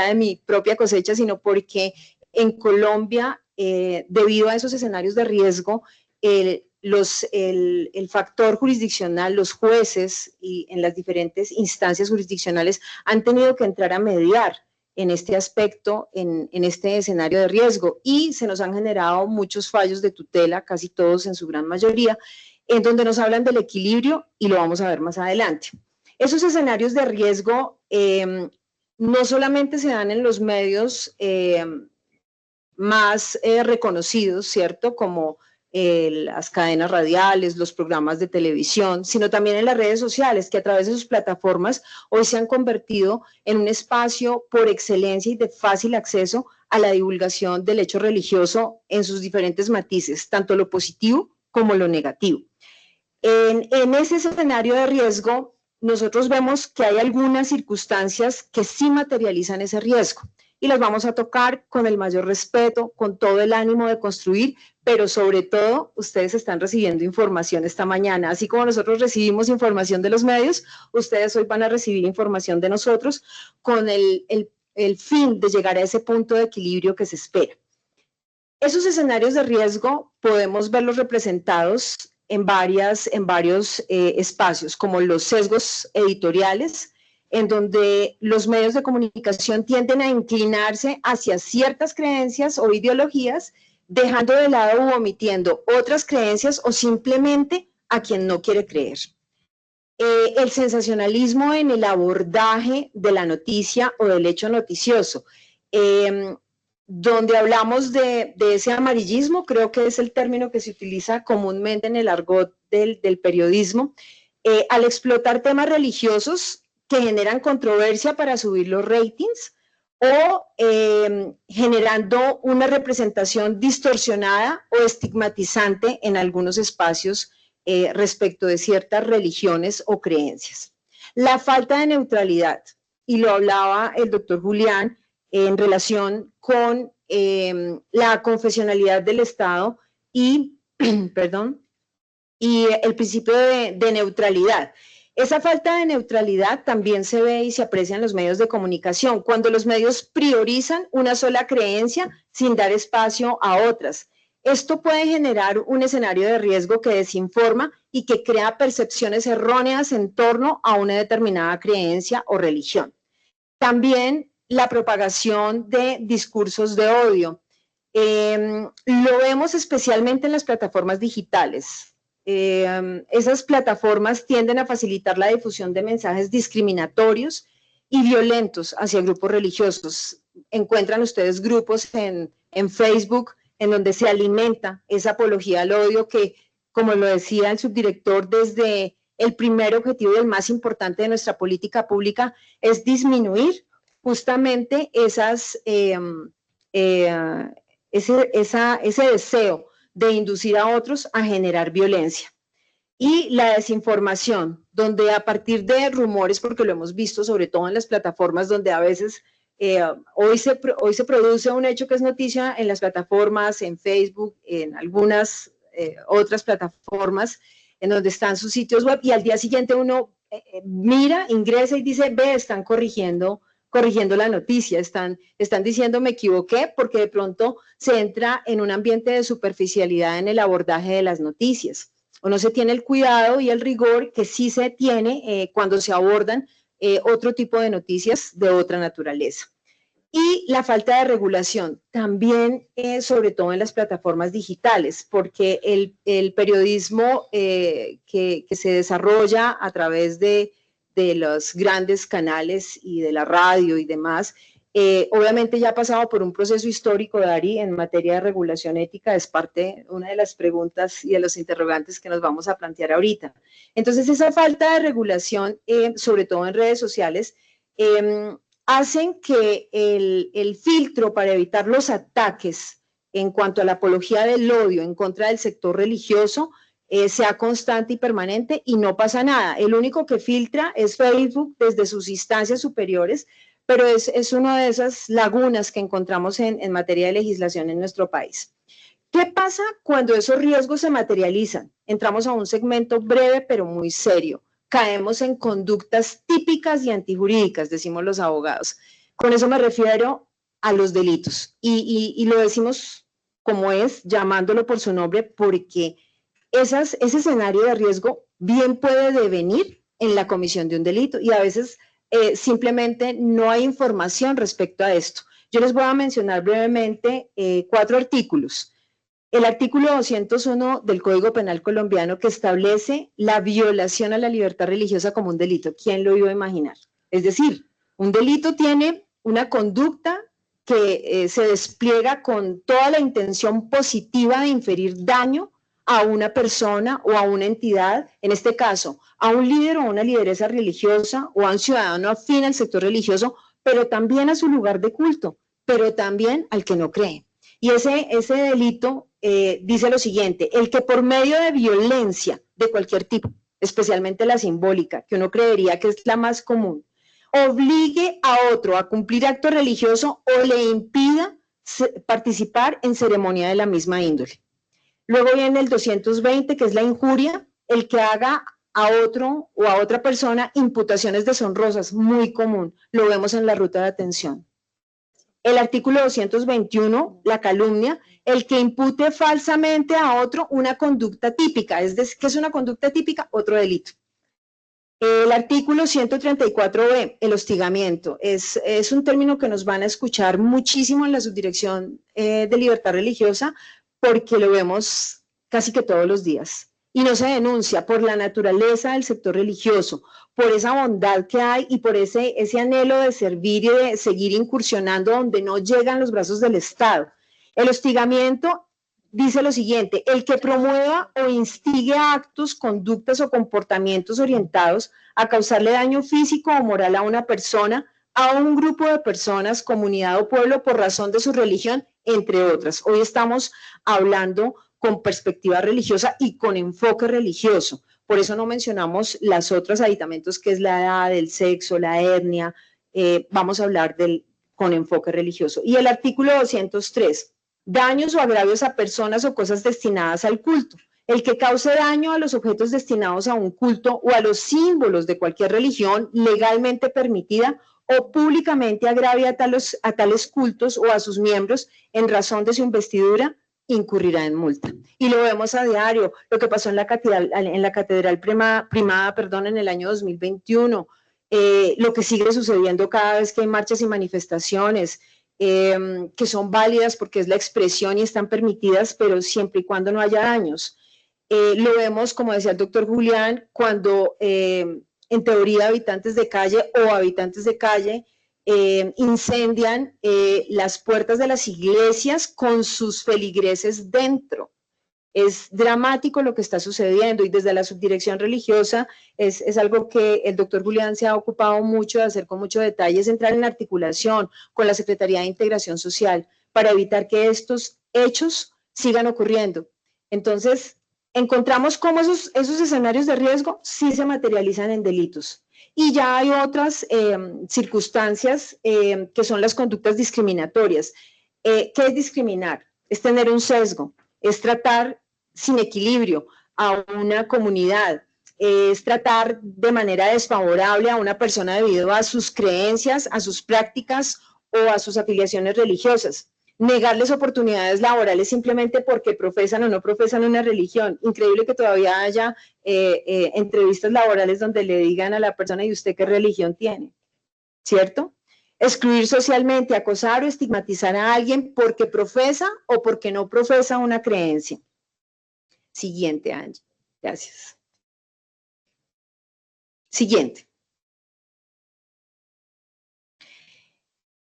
de mi propia cosecha, sino porque en Colombia, debido a esos escenarios de riesgo, el factor jurisdiccional, los jueces y en las diferentes instancias jurisdiccionales han tenido que entrar a mediar en este aspecto, en este escenario de riesgo, y se nos han generado muchos fallos de tutela, casi todos en su gran mayoría, en donde nos hablan del equilibrio, y lo vamos a ver más adelante. Esos escenarios de riesgo no solamente se dan en los medios más reconocidos, ¿cierto?, como las cadenas radiales, los programas de televisión, sino también en las redes sociales, que a través de sus plataformas hoy se han convertido en un espacio por excelencia y de fácil acceso a la divulgación del hecho religioso en sus diferentes matices, tanto lo positivo como lo negativo. En ese escenario de riesgo, nosotros vemos que hay algunas circunstancias que sí materializan ese riesgo, y las vamos a tocar con el mayor respeto, con todo el ánimo de construir, pero sobre todo ustedes están recibiendo información esta mañana. Así como nosotros recibimos información de los medios, ustedes hoy van a recibir información de nosotros con el fin de llegar a ese punto de equilibrio que se espera. Esos escenarios de riesgo podemos verlos representados en varios espacios, como los sesgos editoriales, en donde los medios de comunicación tienden a inclinarse hacia ciertas creencias o ideologías, dejando de lado u omitiendo otras creencias o simplemente a quien no quiere creer. El sensacionalismo en el abordaje de la noticia o del hecho noticioso, donde hablamos de ese amarillismo, creo que es el término que se utiliza comúnmente en el argot del periodismo, al explotar temas religiosos que generan controversia para subir los ratings, o generando una representación distorsionada o estigmatizante en algunos espacios respecto de ciertas religiones o creencias. La falta de neutralidad, y lo hablaba el doctor Julián en relación con la confesionalidad del Estado y, y el principio de neutralidad. Esa falta de neutralidad también se ve y se aprecia en los medios de comunicación, cuando los medios priorizan una sola creencia sin dar espacio a otras. Esto puede generar un escenario de riesgo que desinforma y que crea percepciones erróneas en torno a una determinada creencia o religión. También la propagación de discursos de odio. Lo vemos especialmente en las plataformas digitales. Esas plataformas tienden a facilitar la difusión de mensajes discriminatorios y violentos hacia grupos religiosos. Encuentran ustedes grupos en Facebook en donde se alimenta esa apología al odio que, como lo decía el subdirector, desde el primer objetivo y el más importante de nuestra política pública es disminuir justamente ese deseo de inducir a otros a generar violencia. Y la desinformación, donde a partir de rumores, porque lo hemos visto sobre todo en las plataformas donde a veces hoy se produce un hecho que es noticia en las plataformas, en Facebook, en algunas otras plataformas, en donde están sus sitios web, y al día siguiente uno mira, ingresa y dice, ve, están corrigiendo la noticia, están diciendo me equivoqué, porque de pronto se entra en un ambiente de superficialidad en el abordaje de las noticias, o no se tiene el cuidado y el rigor que sí se tiene cuando se abordan otro tipo de noticias de otra naturaleza. Y la falta de regulación, también sobre todo en las plataformas digitales, porque el periodismo que se desarrolla a través de los grandes canales y de la radio y demás, obviamente ya ha pasado por un proceso histórico, Dari, en materia de regulación ética, es una de las preguntas y de los interrogantes que nos vamos a plantear ahorita. Entonces, esa falta de regulación, sobre todo en redes sociales, hacen que el filtro para evitar los ataques en cuanto a la apología del odio en contra del sector religioso sea constante y permanente y no pasa nada. El único que filtra es Facebook desde sus instancias superiores, pero es una de esas lagunas que encontramos en materia de legislación en nuestro país. ¿Qué pasa cuando esos riesgos se materializan? Entramos a un segmento breve pero muy serio. Caemos en conductas típicas y antijurídicas, decimos los abogados. Con eso me refiero a los delitos. Y lo decimos como es, llamándolo por su nombre, porque ese escenario de riesgo bien puede devenir en la comisión de un delito y a veces simplemente no hay información respecto a esto. Yo les voy a mencionar brevemente 4 artículos. El artículo 201 del Código Penal colombiano que establece la violación a la libertad religiosa como un delito. ¿Quién lo iba a imaginar? Es decir, un delito tiene una conducta que se despliega con toda la intención positiva de inferir daño a una persona o a una entidad, en este caso, a un líder o una lideresa religiosa o a un ciudadano afín al sector religioso, pero también a su lugar de culto, pero también al que no cree. Y ese delito dice lo siguiente: el que por medio de violencia de cualquier tipo, especialmente la simbólica, que uno creería que es la más común, obligue a otro a cumplir acto religioso o le impida participar en ceremonia de la misma índole. Luego viene el 220, que es la injuria, el que haga a otro o a otra persona imputaciones deshonrosas, muy común, lo vemos en la ruta de atención. El artículo 221, la calumnia, el que impute falsamente a otro una conducta típica. ¿Qué es una conducta típica? Otro delito. El artículo 134b, el hostigamiento, es un término que nos van a escuchar muchísimo en la Subdirección de Libertad Religiosa porque lo vemos casi que todos los días. Y no se denuncia por la naturaleza del sector religioso, por esa bondad que hay y por ese anhelo de servir y de seguir incursionando donde no llegan los brazos del Estado. El hostigamiento dice lo siguiente: el que promueva o instigue actos, conductas o comportamientos orientados a causarle daño físico o moral a una persona, a un grupo de personas, comunidad o pueblo por razón de su religión, entre otras. Hoy estamos hablando con perspectiva religiosa y con enfoque religioso. Por eso no mencionamos las otras aditamentos, que es la edad, el sexo, la etnia. Vamos a hablar con enfoque religioso. Y el artículo 203, daños o agravios a personas o cosas destinadas al culto. El que cause daño a los objetos destinados a un culto o a los símbolos de cualquier religión legalmente permitida o públicamente agravia a tales cultos o a sus miembros en razón de su investidura, incurrirá en multa. Y lo vemos a diario, lo que pasó en la catedral primada, en el año 2021, lo que sigue sucediendo cada vez que hay marchas y manifestaciones, que son válidas porque es la expresión y están permitidas, pero siempre y cuando no haya daños. Lo vemos, como decía el doctor Julián, cuando en teoría habitantes de calle incendian las puertas de las iglesias con sus feligreses dentro. Es dramático lo que está sucediendo y desde la subdirección religiosa es algo que el doctor Julián se ha ocupado mucho de hacer con mucho detalle, es entrar en articulación con la Secretaría de Integración Social para evitar que estos hechos sigan ocurriendo. Entonces, encontramos cómo esos escenarios de riesgo sí se materializan en delitos. Y ya hay otras circunstancias que son las conductas discriminatorias. ¿Qué es discriminar? Es tener un sesgo, es tratar sin equilibrio a una comunidad, es tratar de manera desfavorable a una persona debido a sus creencias, a sus prácticas o a sus afiliaciones religiosas. Negarles oportunidades laborales simplemente porque profesan o no profesan una religión. Increíble que todavía haya entrevistas laborales donde le digan a la persona: ¿y usted qué religión tiene? ¿Cierto? Excluir socialmente, acosar o estigmatizar a alguien porque profesa o porque no profesa una creencia. Siguiente, Angie. Gracias. Siguiente.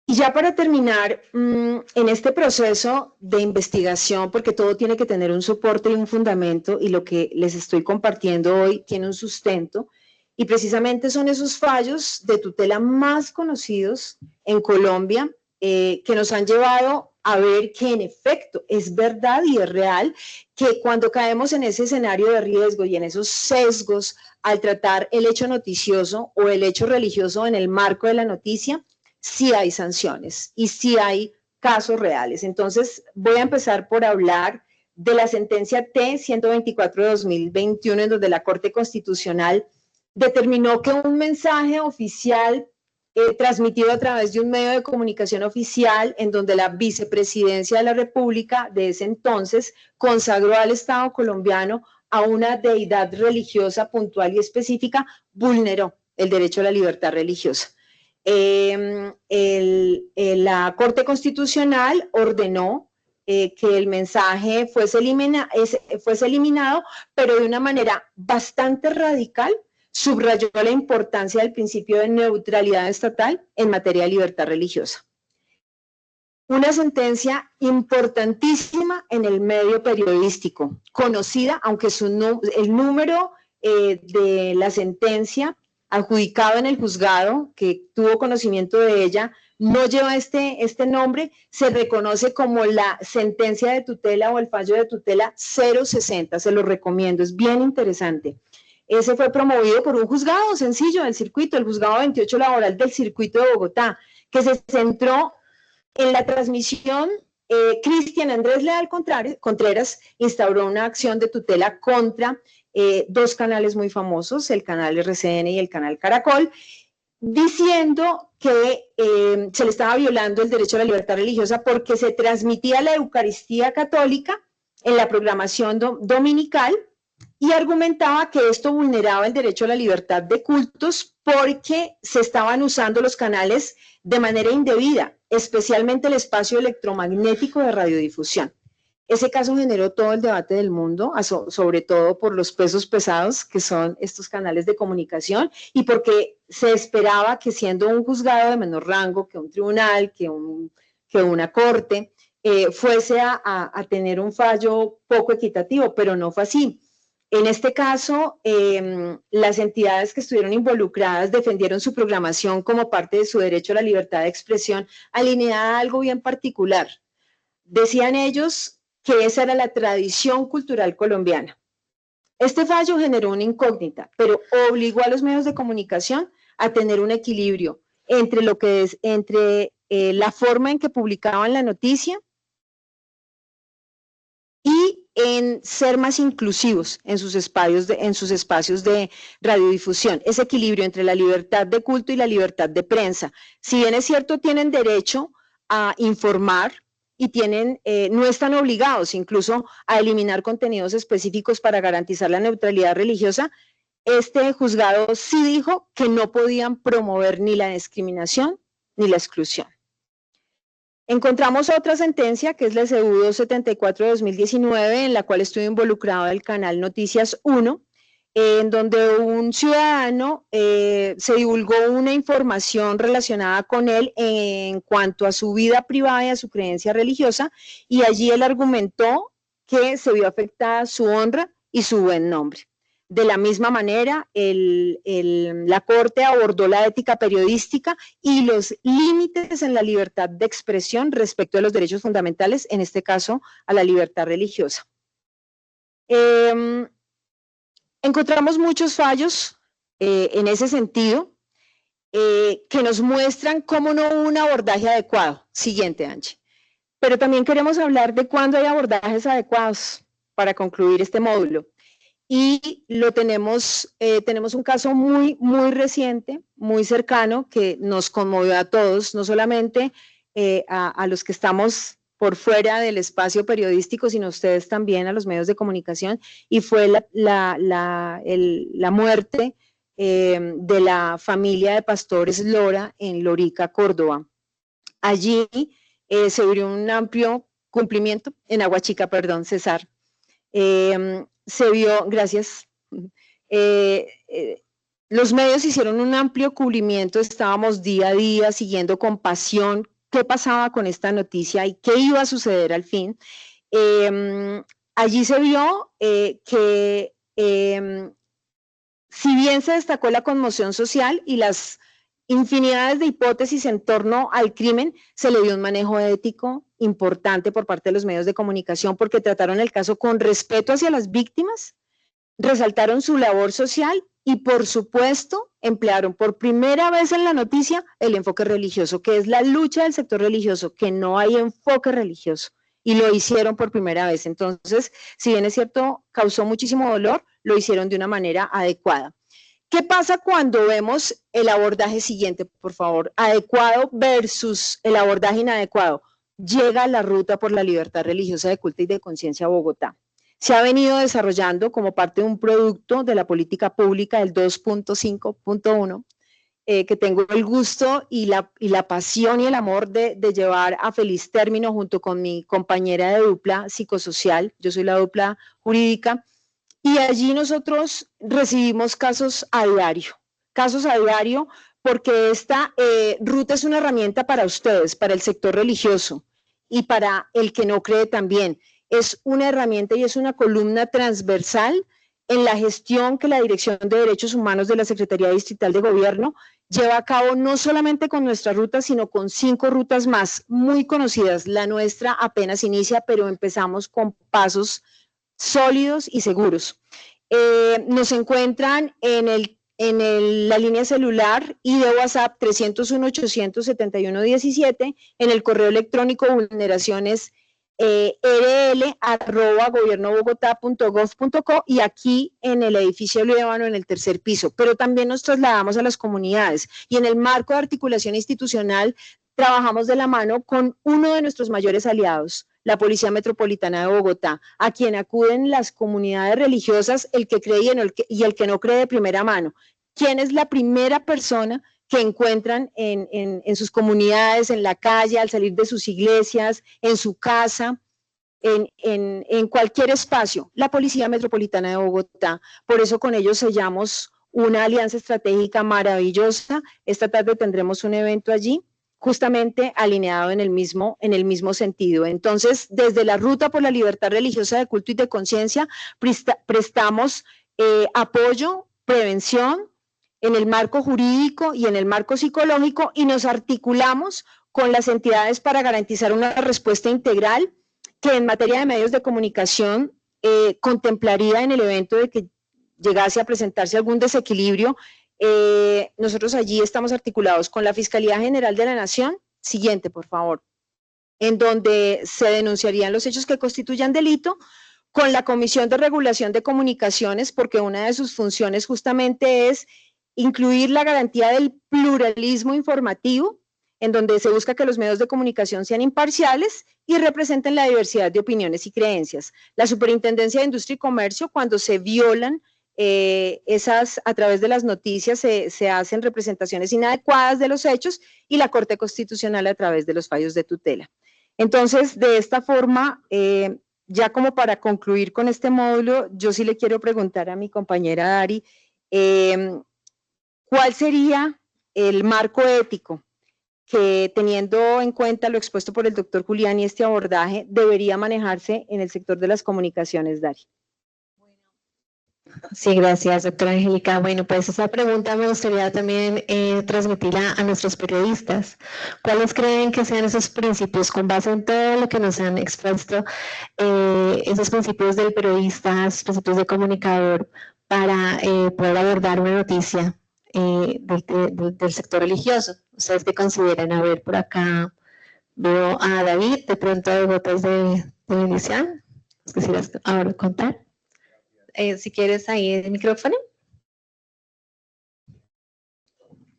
Y ya para terminar, en este proceso de investigación, porque todo tiene que tener un soporte y un fundamento, y lo que les estoy compartiendo hoy tiene un sustento, Y precisamente son esos fallos de tutela más conocidos en Colombia que nos han llevado a ver que en efecto es verdad y es real que cuando caemos en ese escenario de riesgo y en esos sesgos al tratar el hecho noticioso o el hecho religioso en el marco de la noticia, sí hay sanciones y sí hay casos reales. Entonces voy a empezar por hablar de la sentencia T-124 de 2021, en donde la Corte Constitucional determinó que un mensaje oficial transmitido a través de un medio de comunicación oficial, en donde la vicepresidencia de la República de ese entonces consagró al Estado colombiano a una deidad religiosa puntual y específica, vulneró el derecho a la libertad religiosa. La Corte Constitucional ordenó que el mensaje fuese eliminado, pero de una manera bastante radical. Subrayó la importancia del principio de neutralidad estatal en materia de libertad religiosa. Una sentencia importantísima en el medio periodístico, conocida, aunque el número de la sentencia adjudicado en el juzgado, que tuvo conocimiento de ella, no lleva este nombre, se reconoce como la sentencia de tutela o el fallo de tutela 060, se lo recomiendo, es bien interesante. Ese fue promovido por un juzgado sencillo del circuito, el juzgado 28 laboral del circuito de Bogotá, que se centró en la transmisión. Cristian Andrés Leal Contreras instauró una acción de tutela contra dos canales muy famosos, el canal RCN y el canal Caracol, diciendo que se le estaba violando el derecho a la libertad religiosa porque se transmitía la Eucaristía católica en la programación dominical, y argumentaba que esto vulneraba el derecho a la libertad de cultos porque se estaban usando los canales de manera indebida, especialmente el espacio electromagnético de radiodifusión. Ese caso generó todo el debate del mundo, sobre todo por los pesos pesados que son estos canales de comunicación y porque se esperaba que, siendo un juzgado de menor rango que un tribunal, que una corte, fuese a tener un fallo poco equitativo, pero no fue así. En este caso, las entidades que estuvieron involucradas defendieron su programación como parte de su derecho a la libertad de expresión, alineada a algo bien particular. Decían ellos que esa era la tradición cultural colombiana. Este fallo generó una incógnita, pero obligó a los medios de comunicación a tener un equilibrio entre la forma en que publicaban la noticia y en ser más inclusivos en sus espacios de radiodifusión, ese equilibrio entre la libertad de culto y la libertad de prensa. Si bien es cierto, tienen derecho a informar y no están obligados incluso a eliminar contenidos específicos para garantizar la neutralidad religiosa, este juzgado sí dijo que no podían promover ni la discriminación ni la exclusión. Encontramos otra sentencia, que es la SU 274 de 2019, en la cual estuvo involucrado el canal Noticias 1, en donde un ciudadano se divulgó una información relacionada con él en cuanto a su vida privada y a su creencia religiosa, y allí él argumentó que se vio afectada su honra y su buen nombre. De la misma manera, la Corte abordó la ética periodística y los límites en la libertad de expresión respecto a los derechos fundamentales, en este caso a la libertad religiosa. Encontramos muchos fallos en ese sentido que nos muestran cómo no hubo un abordaje adecuado. Siguiente, Angie. Pero también queremos hablar de cuándo hay abordajes adecuados para concluir este módulo. Y tenemos un caso muy reciente, muy cercano, que nos conmovió a todos, no solamente a los que estamos por fuera del espacio periodístico, sino a ustedes también, a los medios de comunicación, y fue la muerte de la familia de Pastores Lora en Lorica, Córdoba. Allí se abrió un amplio cumplimiento, en Aguachica, perdón, César. Se vio, gracias, los medios hicieron un amplio cubrimiento, estábamos día a día siguiendo con pasión qué pasaba con esta noticia y qué iba a suceder al fin. Allí se vio que si bien se destacó la conmoción social y las infinidades de hipótesis en torno al crimen, se le dio un manejo ético importante por parte de los medios de comunicación porque trataron el caso con respeto hacia las víctimas, resaltaron su labor social y, por supuesto, emplearon por primera vez en la noticia el enfoque religioso, que es la lucha del sector religioso, que no hay enfoque religioso, y lo hicieron por primera vez. Entonces, si bien es cierto, causó muchísimo dolor, lo hicieron de una manera adecuada. ¿Qué pasa cuando vemos el abordaje siguiente, por favor? Adecuado versus el abordaje inadecuado. Llega la ruta por la libertad religiosa de culto y de conciencia a Bogotá. Se ha venido desarrollando como parte de un producto de la política pública del 2.5.1, que tengo el gusto y la pasión y el amor de llevar a feliz término junto con mi compañera de dupla psicosocial. Yo soy la dupla jurídica. Y allí nosotros recibimos casos a diario, porque esta ruta es una herramienta para ustedes, para el sector religioso y para el que no cree también. Es una herramienta y es una columna transversal en la gestión que la Dirección de Derechos Humanos de la Secretaría Distrital de Gobierno lleva a cabo, no solamente con nuestra ruta, sino con 5 rutas más muy conocidas. La nuestra apenas inicia, pero empezamos con pasos sólidos y seguros. Nos encuentran en la línea celular y de WhatsApp 301-871-17, en el correo electrónico vulneraciones rl@gobernobogotá.gov.co y aquí en el edificio Líbano en el 3er piso, pero también nos trasladamos a las comunidades y en el marco de articulación institucional trabajamos de la mano con uno de nuestros mayores aliados, la Policía Metropolitana de Bogotá, a quien acuden las comunidades religiosas, el que cree y el que no cree de primera mano. ¿Quién es la primera persona que encuentran en sus comunidades, en la calle, al salir de sus iglesias, en su casa, en cualquier espacio? La Policía Metropolitana de Bogotá. Por eso con ellos sellamos una alianza estratégica maravillosa. Esta tarde tendremos un evento allí, justamente alineado en el mismo sentido. Entonces, desde la Ruta por la Libertad Religiosa de Culto y de Conciencia, prestamos apoyo, prevención, en el marco jurídico y en el marco psicológico, y nos articulamos con las entidades para garantizar una respuesta integral que en materia de medios de comunicación contemplaría en el evento de que llegase a presentarse algún desequilibrio. Nosotros allí estamos articulados con la Fiscalía General de la Nación, siguiente por favor, en donde se denunciarían los hechos que constituyan delito, con la Comisión de Regulación de Comunicaciones, porque una de sus funciones justamente es incluir la garantía del pluralismo informativo, en donde se busca que los medios de comunicación sean imparciales y representen la diversidad de opiniones y creencias. La Superintendencia de Industria y Comercio, cuando se violan a través de las noticias se hacen representaciones inadecuadas de los hechos, y la Corte Constitucional a través de los fallos de tutela. Entonces, de esta forma, ya como para concluir con este módulo, yo sí le quiero preguntar a mi compañera Dari, ¿cuál sería el marco ético que, teniendo en cuenta lo expuesto por el doctor Julián y este abordaje, debería manejarse en el sector de las comunicaciones, Dari? Sí, gracias, doctora Angélica. Bueno, pues esa pregunta me gustaría también transmitirla a nuestros periodistas. ¿Cuáles creen que sean esos principios, con base en todo lo que nos han expuesto, esos principios del periodista, esos principios de comunicador, para poder abordar una noticia del sector religioso? ¿Ustedes qué consideran? A ver, por acá veo a David, de pronto hay gotas de bendición. ¿Quisieras ahora contar? Si quieres ahí el micrófono.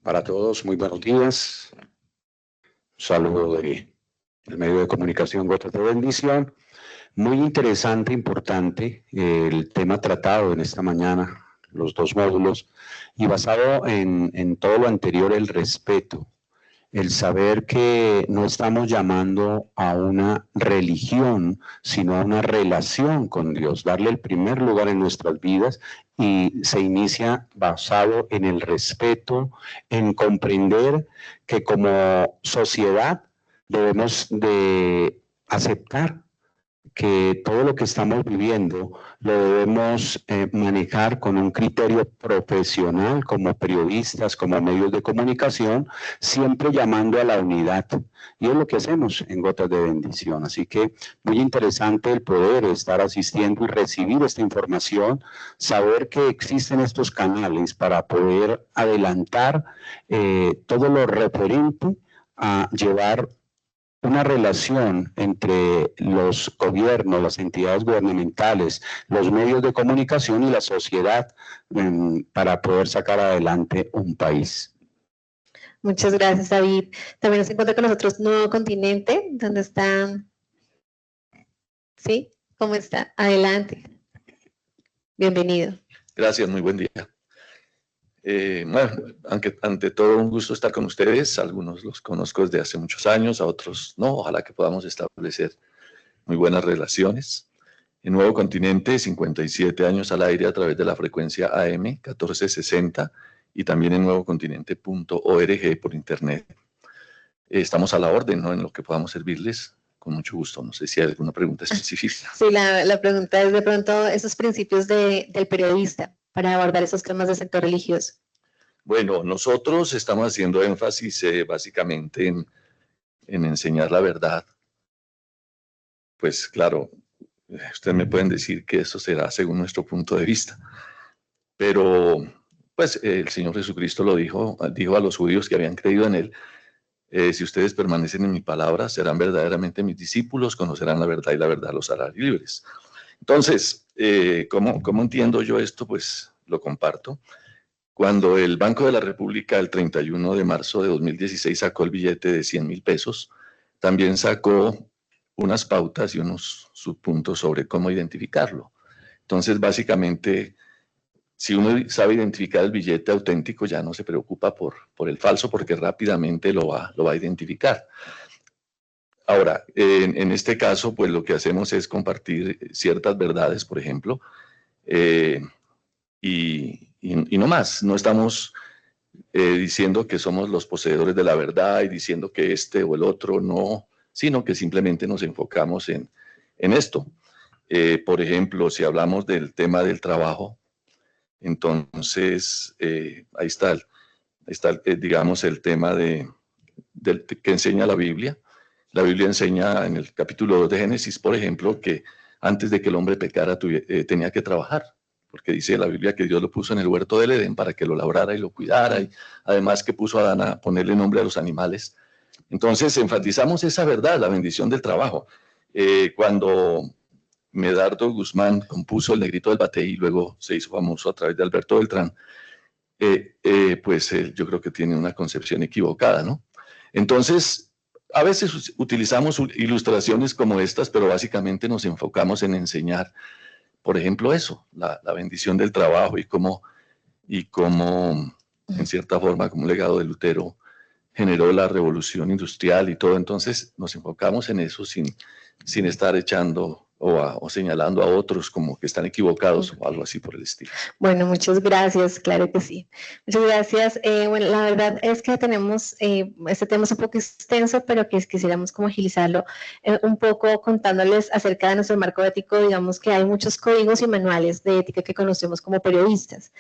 Para todos, muy buenos días. Un saludo del medio de comunicación Gotas de Bendición. Muy interesante, importante el tema tratado en esta mañana, los 2 módulos, y basado en todo lo anterior, el respeto, el saber que no estamos llamando a una religión, sino a una relación con Dios, darle el primer lugar en nuestras vidas, y se inicia basado en el respeto, en comprender que como sociedad debemos de aceptar que todo lo que estamos viviendo lo debemos manejar con un criterio profesional como periodistas, como medios de comunicación, siempre llamando a la unidad. Y es lo que hacemos en Gotas de Bendición. Así que muy interesante el poder estar asistiendo y recibir esta información, saber que existen estos canales para poder adelantar todo lo referente a llevar una relación entre los gobiernos, las entidades gubernamentales, los medios de comunicación y la sociedad para poder sacar adelante un país. Muchas gracias, David. También se encuentra con nosotros Nuevo Continente, donde están. ¿Sí? ¿Cómo está? Adelante. Bienvenido. Gracias, muy buen día. Bueno, ante todo un gusto estar con ustedes. Algunos los conozco desde hace muchos años, a otros no. Ojalá que podamos establecer muy buenas relaciones. En Nuevo Continente, 57 años al aire a través de la frecuencia AM 1460 y también en nuevocontinente.org por internet. Estamos a la orden, ¿no? En lo que podamos servirles, con mucho gusto. No sé si hay alguna pregunta específica. Sí, la pregunta es de pronto esos principios del periodista para abordar esos temas del sector religioso. Bueno, nosotros estamos haciendo énfasis básicamente en enseñar la verdad. Pues claro, ustedes me pueden decir que eso será según nuestro punto de vista, pero pues el Señor Jesucristo lo dijo a los judíos que habían creído en Él: si ustedes permanecen en mi palabra, serán verdaderamente mis discípulos, conocerán la verdad y la verdad los hará libres. Entonces, ¿cómo entiendo yo esto? Pues lo comparto. Cuando el Banco de la República, el 31 de marzo de 2016, sacó el billete de 100.000 pesos, también sacó unas pautas y unos subpuntos sobre cómo identificarlo. Entonces, básicamente, si uno sabe identificar el billete auténtico, ya no se preocupa por el falso, porque rápidamente lo va a identificar. Ahora, en este caso, pues lo que hacemos es compartir ciertas verdades, por ejemplo, y no más. No estamos diciendo que somos los poseedores de la verdad y diciendo que este o el otro no, sino que simplemente nos enfocamos en esto. Por ejemplo, si hablamos del tema del trabajo, entonces ahí está digamos, el tema que enseña la Biblia. La Biblia enseña en el capítulo 2 de Génesis, por ejemplo, que antes de que el hombre pecara tenía que trabajar, porque dice la Biblia que Dios lo puso en el huerto del Edén para que lo labrara y lo cuidara, y además que puso a Adán a ponerle nombre a los animales. Entonces enfatizamos esa verdad, la bendición del trabajo. Cuando Medardo Guzmán compuso El Negrito del Batey y luego se hizo famoso a través de Alberto Beltrán, pues yo creo que tiene una concepción equivocada, ¿no? Entonces, a veces utilizamos ilustraciones como estas, pero básicamente nos enfocamos en enseñar, por ejemplo, eso, la bendición del trabajo y cómo, en cierta forma, como un legado de Lutero, generó la revolución industrial y todo. Entonces nos enfocamos en eso sin estar echando o señalando a otros como que están equivocados o algo así por el estilo. Bueno, muchas gracias, claro que sí. Muchas gracias. Bueno, la verdad es que tenemos, este tema es un poco extenso, pero que quisiéramos como agilizarlo un poco contándoles acerca de nuestro marco ético. Digamos que hay muchos códigos y manuales de ética que conocemos como periodistas.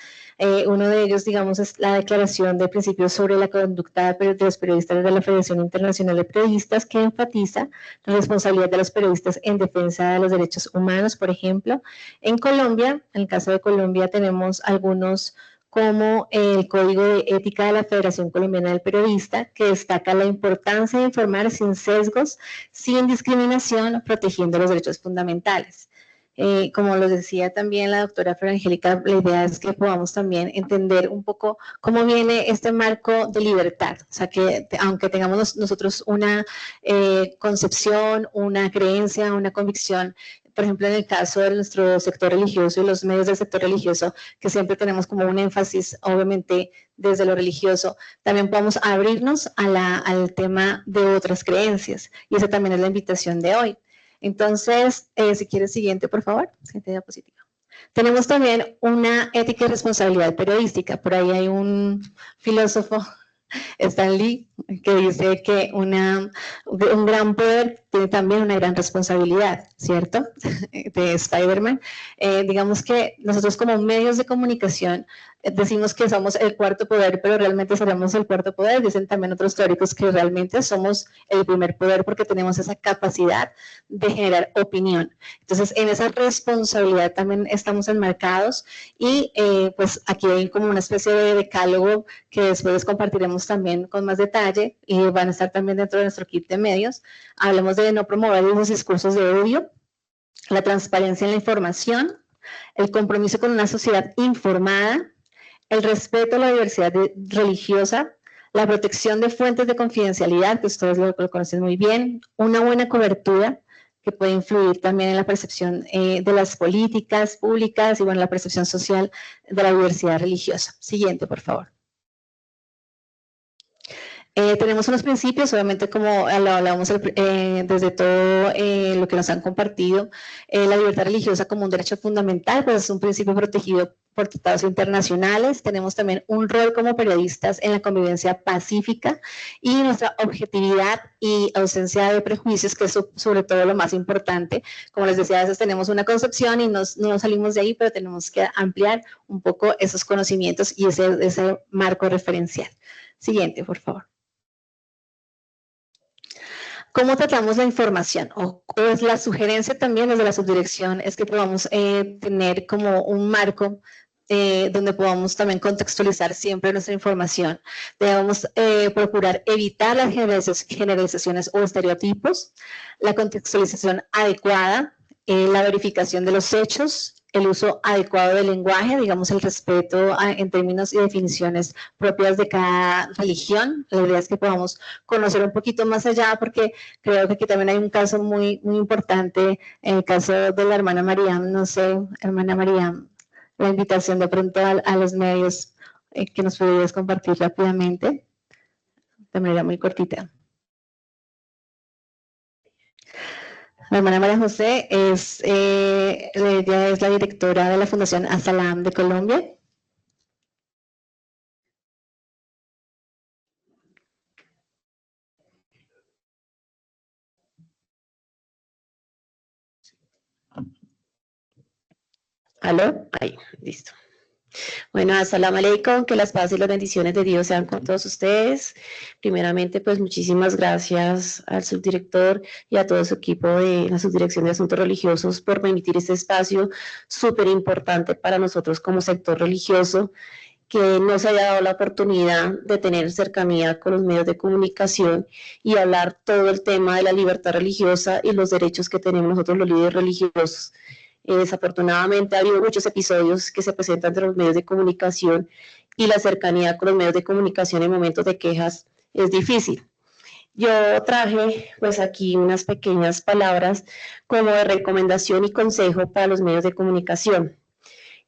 Uno de ellos, digamos, es la Declaración de Principios sobre la Conducta de los Periodistas de la Federación Internacional de Periodistas, que enfatiza la responsabilidad de los periodistas en defensa de los derechos humanos, por ejemplo. En Colombia, en el caso de Colombia, tenemos algunos como el Código de Ética de la Federación Colombiana del Periodista, que destaca la importancia de informar sin sesgos, sin discriminación, protegiendo los derechos fundamentales. Como lo decía también la doctora Flor Angélica, la idea es que podamos también entender un poco cómo viene este marco de libertad. O sea, que aunque tengamos nosotros una concepción, una creencia, una convicción, por ejemplo, en el caso de nuestro sector religioso y los medios del sector religioso, que siempre tenemos como un énfasis, obviamente, desde lo religioso, también podamos abrirnos al tema de otras creencias. Y esa también es la invitación de hoy. Entonces, si quieres, siguiente, por favor. Siguiente diapositiva. Tenemos también una ética y responsabilidad periodística. Por ahí hay un filósofo, Stan Lee, que dice que un gran poder tiene también una gran responsabilidad, ¿cierto? De Spider-Man. Digamos que nosotros como medios de comunicación decimos que somos el cuarto poder, pero realmente seremos el cuarto poder. Dicen también otros teóricos que realmente somos el primer poder porque tenemos esa capacidad de generar opinión. Entonces, en esa responsabilidad también estamos enmarcados y pues aquí hay como una especie de decálogo que después les compartiremos también con más detalle y van a estar también dentro de nuestro kit de medios. Hablamos de no promover los discursos de odio, la transparencia en la información, el compromiso con una sociedad informada, el respeto a la diversidad religiosa, la protección de fuentes de confidencialidad, que ustedes lo conocen muy bien, una buena cobertura, que puede influir también en la percepción de las políticas públicas y bueno, la percepción social de la diversidad religiosa. Siguiente, por favor. Tenemos unos principios, obviamente como lo hablamos desde todo lo que nos han compartido, la libertad religiosa como un derecho fundamental, pues es un principio protegido por tratados internacionales. Tenemos también un rol como periodistas en la convivencia pacífica y nuestra objetividad y ausencia de prejuicios, que es sobre todo lo más importante. Como les decía, a veces tenemos una concepción y no salimos de ahí, pero tenemos que ampliar un poco esos conocimientos y ese marco referencial. Siguiente, por favor. ¿Cómo tratamos la información? Pues la sugerencia también desde la subdirección es que podamos tener como un marco donde podamos también contextualizar siempre nuestra información. Debemos procurar evitar las generalizaciones o estereotipos, la contextualización adecuada, la verificación de los hechos, el uso adecuado del lenguaje, digamos el respeto en términos y definiciones propias de cada religión. La idea es que podamos conocer un poquito más allá, porque creo que aquí también hay un caso muy importante, el caso de la hermana Mariam. No sé, hermana Mariam, la invitación de pronto a los medios que nos podrías compartir rápidamente, de manera muy cortita. La hermana María José ella es la directora de la Fundación Asalam de Colombia. ¿Aló? Ahí, listo. Bueno, asalamu alaikum, que las paz y las bendiciones de Dios sean con todos ustedes. Primeramente, pues muchísimas gracias al subdirector y a todo su equipo de la Subdirección de Asuntos Religiosos por permitir este espacio súper importante para nosotros como sector religioso, que nos haya dado la oportunidad de tener cercanía con los medios de comunicación y hablar todo el tema de la libertad religiosa y los derechos que tenemos nosotros los líderes religiosos. Desafortunadamente ha habido muchos episodios que se presentan entre los medios de comunicación y la cercanía con los medios de comunicación en momentos de quejas es difícil. Yo traje pues aquí unas pequeñas palabras como de recomendación y consejo para los medios de comunicación.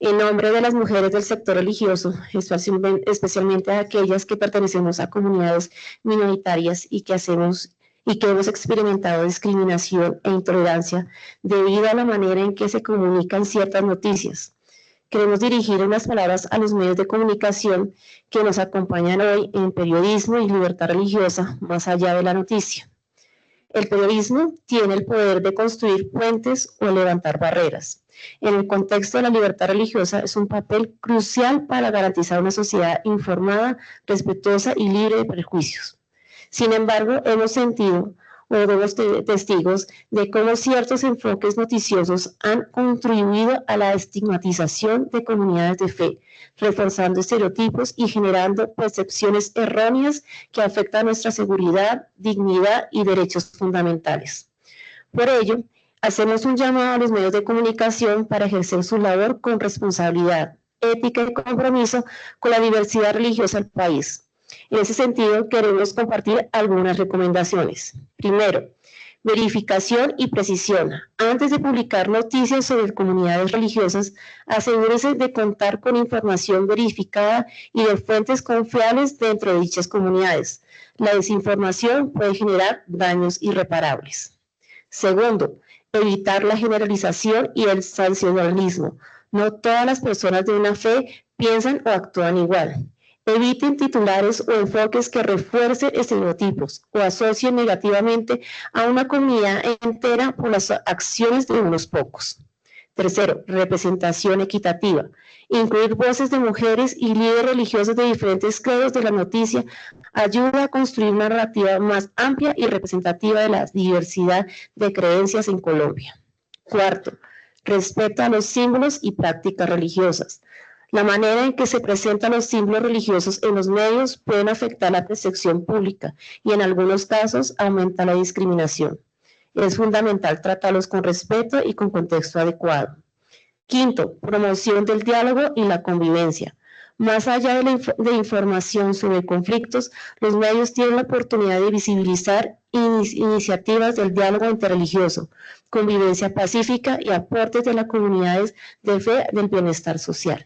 En nombre de las mujeres del sector religioso, especialmente a aquellas que pertenecemos a comunidades minoritarias y que hemos experimentado discriminación e intolerancia debido a la manera en que se comunican ciertas noticias. Queremos dirigir unas palabras a los medios de comunicación que nos acompañan hoy en periodismo y libertad religiosa, más allá de la noticia. El periodismo tiene el poder de construir puentes o levantar barreras. En el contexto de la libertad religiosa es un papel crucial para garantizar una sociedad informada, respetuosa y libre de prejuicios. Sin embargo, hemos sentido o somos testigos de cómo ciertos enfoques noticiosos han contribuido a la estigmatización de comunidades de fe, reforzando estereotipos y generando percepciones erróneas que afectan nuestra seguridad, dignidad y derechos fundamentales. Por ello, hacemos un llamado a los medios de comunicación para ejercer su labor con responsabilidad, ética y compromiso con la diversidad religiosa del país. En ese sentido, queremos compartir algunas recomendaciones. Primero, verificación y precisión. Antes de publicar noticias sobre comunidades religiosas, asegúrese de contar con información verificada y de fuentes confiables dentro de dichas comunidades. La desinformación puede generar daños irreparables. Segundo, evitar la generalización y el sensacionalismo. No todas las personas de una fe piensan o actúan igual. Eviten titulares o enfoques que refuercen estereotipos o asocien negativamente a una comunidad entera por las acciones de unos pocos. Tercero, representación equitativa. Incluir voces de mujeres y líderes religiosos de diferentes credos de la noticia ayuda a construir una narrativa más amplia y representativa de la diversidad de creencias en Colombia. Cuarto, respeto a los símbolos y prácticas religiosas. La manera en que se presentan los símbolos religiosos en los medios pueden afectar la percepción pública y en algunos casos aumenta la discriminación. Es fundamental tratarlos con respeto y con contexto adecuado. Quinto, promoción del diálogo y la convivencia. Más allá de información sobre conflictos, los medios tienen la oportunidad de visibilizar iniciativas del diálogo interreligioso, convivencia pacífica y aportes de las comunidades de fe del bienestar social.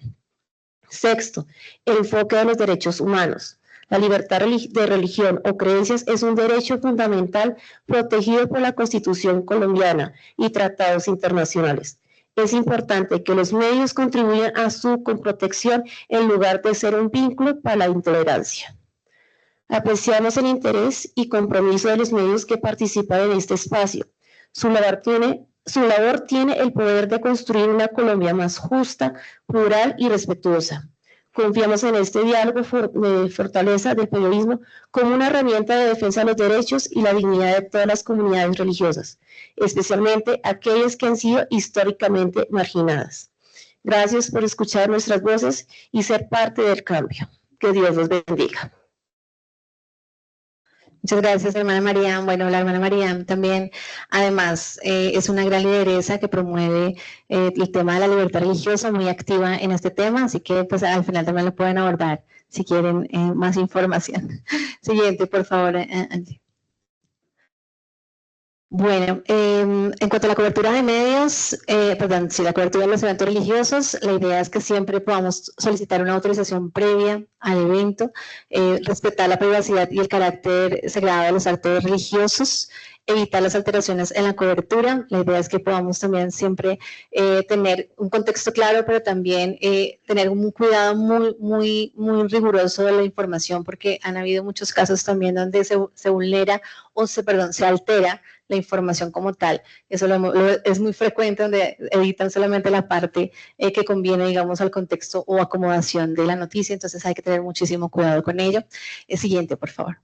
Sexto, el enfoque de los derechos humanos. La libertad de religión o creencias es un derecho fundamental protegido por la Constitución colombiana y tratados internacionales. Es importante que los medios contribuyan a su protección en lugar de ser un vínculo para la intolerancia. Apreciamos el interés y compromiso de los medios que participan en este espacio. Su labor tiene el poder de construir una Colombia más justa, plural y respetuosa. Confiamos en este diálogo de fortaleza del periodismo como una herramienta de defensa de los derechos y la dignidad de todas las comunidades religiosas, especialmente aquellas que han sido históricamente marginadas. Gracias por escuchar nuestras voces y ser parte del cambio. Que Dios los bendiga. Muchas gracias, hermana María. Bueno, la hermana María también, además, es una gran lideresa que promueve el tema de la libertad religiosa, muy activa en este tema, así que pues al final también lo pueden abordar si quieren más información. Siguiente, por favor, Angie. Bueno, en cuanto a la cobertura de medios, la cobertura de los eventos religiosos, la idea es que siempre podamos solicitar una autorización previa al evento, respetar la privacidad y el carácter sagrado de los actos religiosos, evitar las alteraciones en la cobertura. La idea es que podamos también siempre tener un contexto claro, pero también tener un cuidado muy riguroso de la información, porque han habido muchos casos también donde se vulnera o se altera la información como tal. Eso es muy frecuente, donde editan solamente la parte que conviene, digamos, al contexto o acomodación de la noticia, entonces hay que tener muchísimo cuidado con ello. Siguiente, por favor.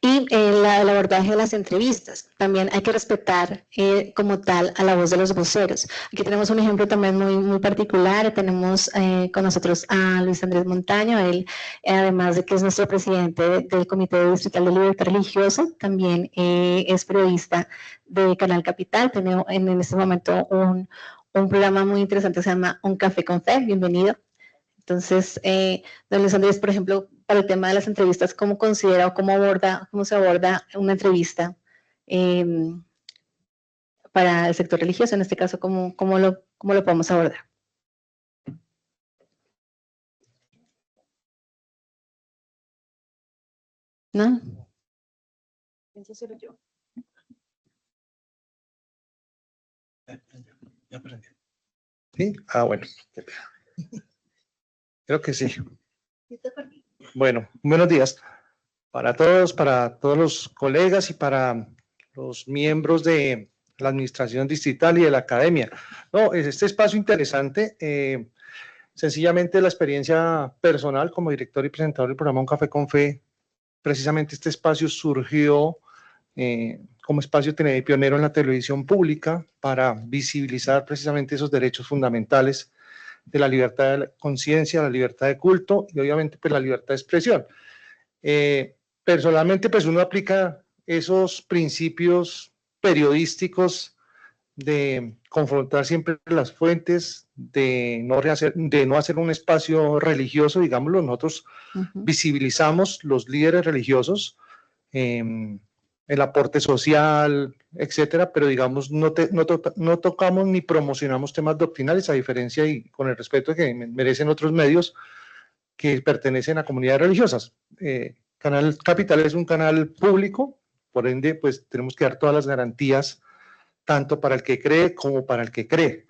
Y el abordaje de las entrevistas. También hay que respetar como tal a la voz de los voceros. Aquí tenemos un ejemplo también muy particular. Tenemos con nosotros a Luis Andrés Montaño. Él, además de que es nuestro presidente del Comité Distrital de Libertad Religiosa, también es periodista de Canal Capital. Tenemos en este momento un programa muy interesante que se llama Un Café con Fe. Bienvenido. Entonces, don Luis Andrés, por ejemplo, para el tema de las entrevistas, ¿cómo considera o cómo se aborda una entrevista para el sector religioso? En este caso, ¿cómo lo podemos abordar? ¿No? Pienso ser yo. Ya aprendí. ¿Sí? Ah, bueno. Creo que sí. Bueno, buenos días para todos los colegas y para los miembros de la administración distrital y de la academia. No, este espacio interesante, sencillamente la experiencia personal como director y presentador del programa Un Café con Fe, precisamente este espacio surgió como espacio pionero en la televisión pública para visibilizar precisamente esos derechos fundamentales de la libertad de conciencia, la libertad de culto y obviamente pues la libertad de expresión. Personalmente pues uno aplica esos principios periodísticos de confrontar siempre las fuentes, de no hacer un espacio religioso, digámoslo. Nosotros visibilizamos los líderes religiosos, el aporte social, etcétera, pero digamos no tocamos ni promocionamos temas doctrinales, a diferencia y con el respeto que merecen otros medios que pertenecen a comunidades religiosas. Canal Capital es un canal público, por ende pues tenemos que dar todas las garantías tanto para el que cree como para el que cree.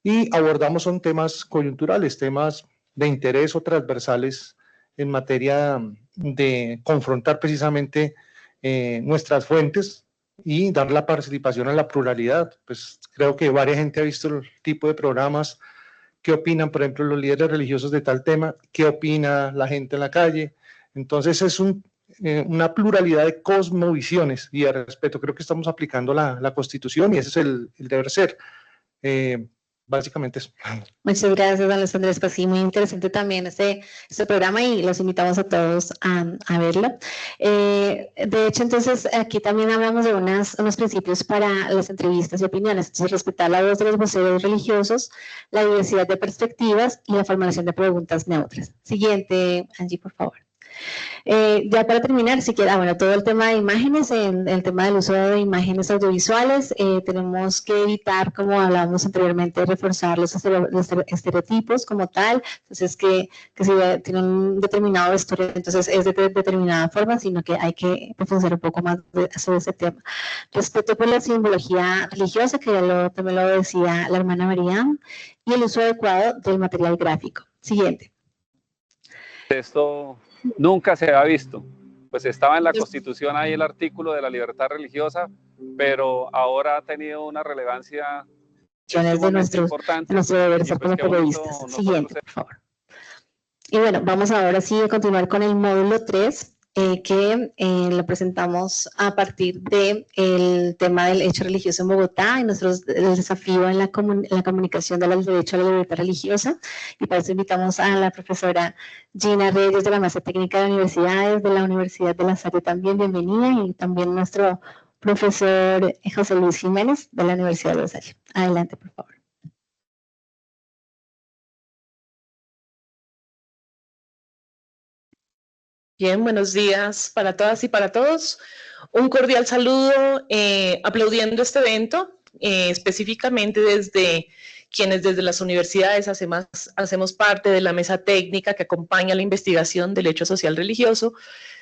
y abordamos son temas coyunturales, temas de interés o transversales en materia de confrontar precisamente nuestras fuentes y dar la participación a la pluralidad. Pues creo que varias gente ha visto el tipo de programas. ¿Qué opinan, por ejemplo, los líderes religiosos de tal tema? ¿Qué opina la gente en la calle? Entonces es una pluralidad de cosmovisiones y de respeto. Creo que estamos aplicando la Constitución y ese es el deber ser. Básicamente eso. Muchas gracias, don Luis Andrés. Pues sí, muy interesante también este programa y los invitamos a todos a verlo. De hecho, entonces, aquí también hablamos de unos principios para las entrevistas y opiniones. Entonces, respetar la voz de los voceros religiosos, la diversidad de perspectivas y la formulación de preguntas neutras. Siguiente, Angie, por favor. Ya para terminar, si quiera, bueno, todo el tema de imágenes, el tema del uso de imágenes audiovisuales, tenemos que evitar, como hablábamos anteriormente, reforzar los estereotipos como tal, entonces que si tiene un determinado vestuario, entonces es de determinada forma, sino que hay que profundizar un poco más sobre ese tema. Respeto por la simbología religiosa, que ya también lo decía la hermana María, y el uso adecuado del material gráfico. Siguiente. Esto nunca se había visto, pues estaba en la Constitución ahí el artículo de la libertad religiosa, pero ahora ha tenido una relevancia importante. Nuestro deber ser como periodistas. Siguiente, por favor. Y bueno, vamos ahora sí a continuar con el módulo 3, que lo presentamos a partir del tema del hecho religioso en Bogotá y el desafío en la comunicación del derecho a la libertad religiosa. Y para eso invitamos a la profesora Gina Reyes de la Mesa Técnica de Universidades, de la Universidad de La Salle también, bienvenida, y también nuestro profesor José Luis Jiménez de la Universidad de La Salle. Adelante, por favor. Bien, buenos días para todas y para todos. Un cordial saludo aplaudiendo este evento, específicamente desde quienes desde las universidades hacemos parte de la mesa técnica que acompaña la investigación del hecho social religioso.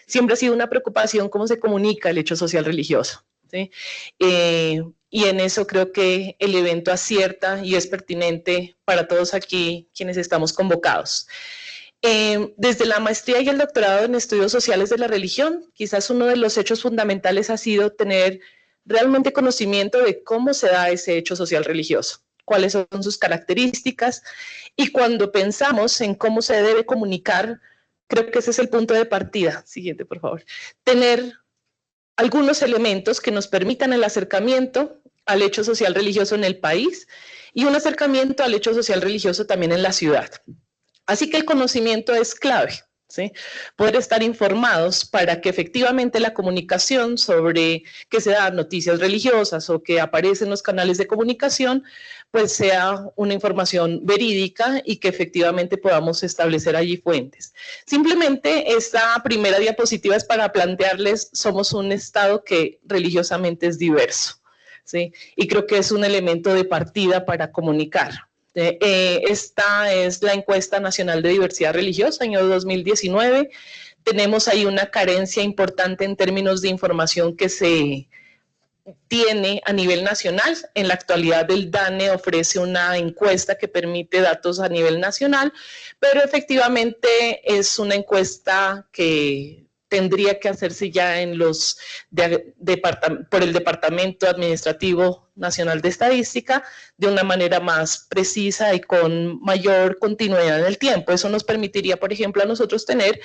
Siempre ha sido una preocupación cómo se comunica el hecho social religioso, ¿sí? Y en eso creo que el evento acierta y es pertinente para todos aquí quienes estamos convocados. Desde la maestría y el doctorado en estudios sociales de la religión, quizás uno de los hechos fundamentales ha sido tener realmente conocimiento de cómo se da ese hecho social religioso, cuáles son sus características, y cuando pensamos en cómo se debe comunicar, creo que ese es el punto de partida. Siguiente, por favor. Tener algunos elementos que nos permitan el acercamiento al hecho social religioso en el país y un acercamiento al hecho social religioso también en la ciudad. Así que el conocimiento es clave, ¿sí? Poder estar informados para que efectivamente la comunicación sobre que se dan noticias religiosas o que aparecen en los canales de comunicación, pues sea una información verídica y que efectivamente podamos establecer allí fuentes. Simplemente esta primera diapositiva es para plantearles, somos un estado que religiosamente es diverso, ¿sí? Y creo que es un elemento de partida para comunicar. Esta es la encuesta nacional de diversidad religiosa, año 2019. Tenemos ahí una carencia importante en términos de información que se tiene a nivel nacional. En la actualidad el DANE ofrece una encuesta que permite datos a nivel nacional, pero efectivamente es una encuesta que tendría que hacerse ya en por el Departamento Administrativo Nacional de Estadística de una manera más precisa y con mayor continuidad en el tiempo. Eso nos permitiría, por ejemplo, a nosotros tener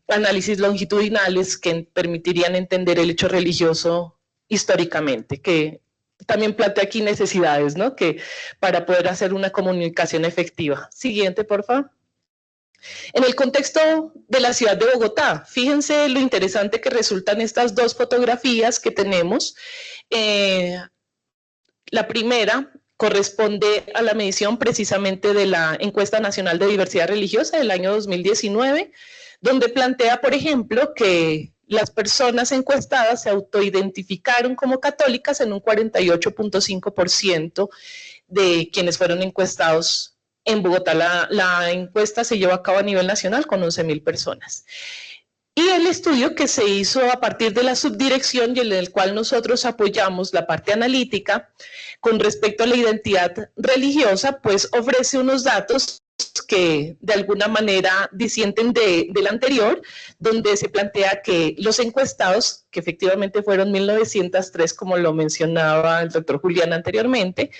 análisis longitudinales que permitirían entender el hecho religioso históricamente, que también plantea aquí necesidades, ¿no? Que para poder hacer una comunicación efectiva. Siguiente, por favor. En el contexto de la ciudad de Bogotá, fíjense lo interesante que resultan estas dos fotografías que tenemos. La primera corresponde a la medición precisamente de la Encuesta Nacional de Diversidad Religiosa del año 2019, donde plantea, por ejemplo, que las personas encuestadas se autoidentificaron como católicas en un 48.5% de quienes fueron encuestados en Bogotá. La encuesta se llevó a cabo a nivel nacional con 11.000 personas. Y el estudio que se hizo a partir de la subdirección y en el cual nosotros apoyamos la parte analítica con respecto a la identidad religiosa, pues ofrece unos datos que de alguna manera disienten del anterior, donde se plantea que los encuestados, que efectivamente fueron 1903, como lo mencionaba el doctor Julián anteriormente,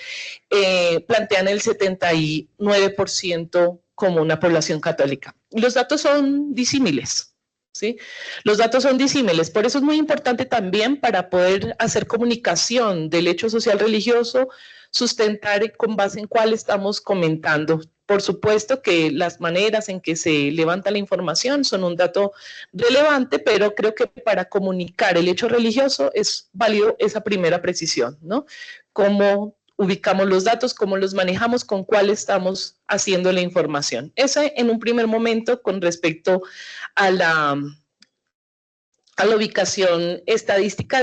plantean el 79% como una población católica. Los datos son disímiles. ¿Sí? Los datos son disímiles, por eso es muy importante también para poder hacer comunicación del hecho social religioso, sustentar con base en cuál estamos comentando. Por supuesto que las maneras en que se levanta la información son un dato relevante, pero creo que para comunicar el hecho religioso es válido esa primera precisión, ¿no? Cómo ubicamos los datos, cómo los manejamos, con cuál estamos haciendo la información. Ese en un primer momento con respecto a la ubicación estadística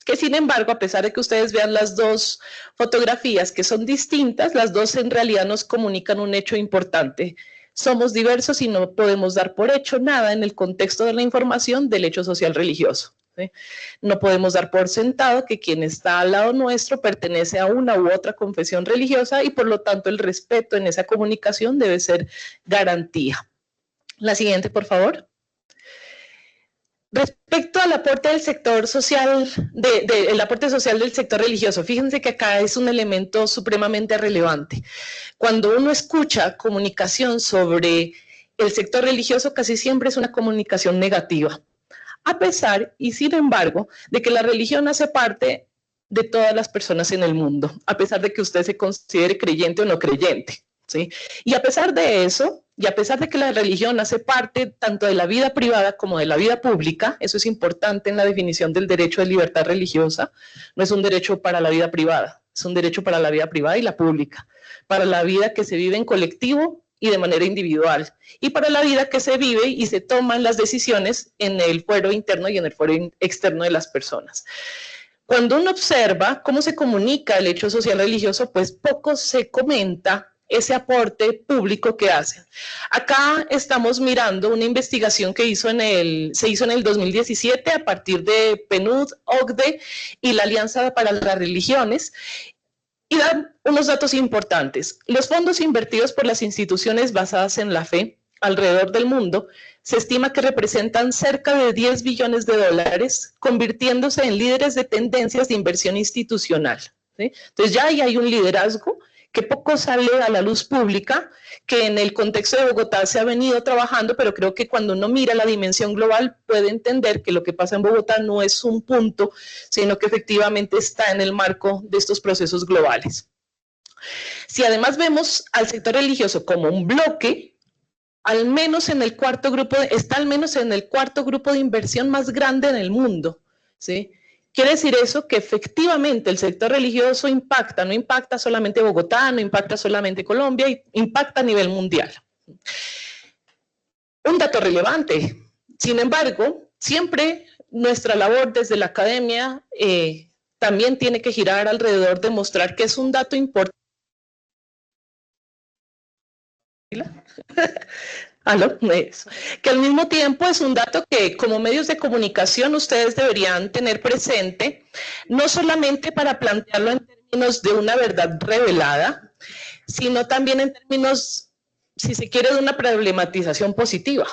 que sin embargo, a pesar de que ustedes vean las dos fotografías que son distintas, las dos en realidad nos comunican un hecho importante. Somos diversos y no podemos dar por hecho nada en el contexto de la información del hecho social religioso. ¿Sí? No podemos dar por sentado que quien está al lado nuestro pertenece a una u otra confesión religiosa y por lo tanto el respeto en esa comunicación debe ser garantía. La siguiente, por favor. Respecto al aporte del sector social, el aporte social del sector religioso, fíjense que acá es un elemento supremamente relevante. Cuando uno escucha comunicación sobre el sector religioso, casi siempre es una comunicación negativa. A pesar y sin embargo de que la religión hace parte de todas las personas en el mundo, a pesar de que usted se considere creyente o no creyente, ¿sí? Y a pesar de eso, y a pesar de que la religión hace parte tanto de la vida privada como de la vida pública, eso es importante en la definición del derecho de libertad religiosa, no es un derecho para la vida privada, es un derecho para la vida privada y la pública, para la vida que se vive en colectivo y de manera individual, y para la vida que se vive y se toman las decisiones en el fuero interno y en el fuero externo de las personas. Cuando uno observa cómo se comunica el hecho social religioso, pues poco se comenta ese aporte público que hacen. Acá estamos mirando una investigación que se hizo en el 2017 a partir de PNUD, OCDE y la Alianza para las Religiones, y dan unos datos importantes. Los fondos invertidos por las instituciones basadas en la fe alrededor del mundo se estima que representan cerca de 10 billones de dólares, convirtiéndose en líderes de tendencias de inversión institucional. ¿Sí? Entonces ya ahí hay un liderazgo que poco sale a la luz pública, que en el contexto de Bogotá se ha venido trabajando, pero creo que cuando uno mira la dimensión global puede entender que lo que pasa en Bogotá no es un punto, sino que efectivamente está en el marco de estos procesos globales. Si además vemos al sector religioso como un bloque, está al menos en el cuarto grupo de inversión más grande en el mundo, ¿sí? Quiere decir eso que efectivamente el sector religioso impacta, no impacta solamente Bogotá, no impacta solamente Colombia, impacta a nivel mundial. Un dato relevante, sin embargo, siempre nuestra labor desde la academia también tiene que girar alrededor de mostrar que es un dato importante. Que al mismo tiempo es un dato que como medios de comunicación ustedes deberían tener presente, no solamente para plantearlo en términos de una verdad revelada, sino también en términos, si se quiere, de una problematización positiva.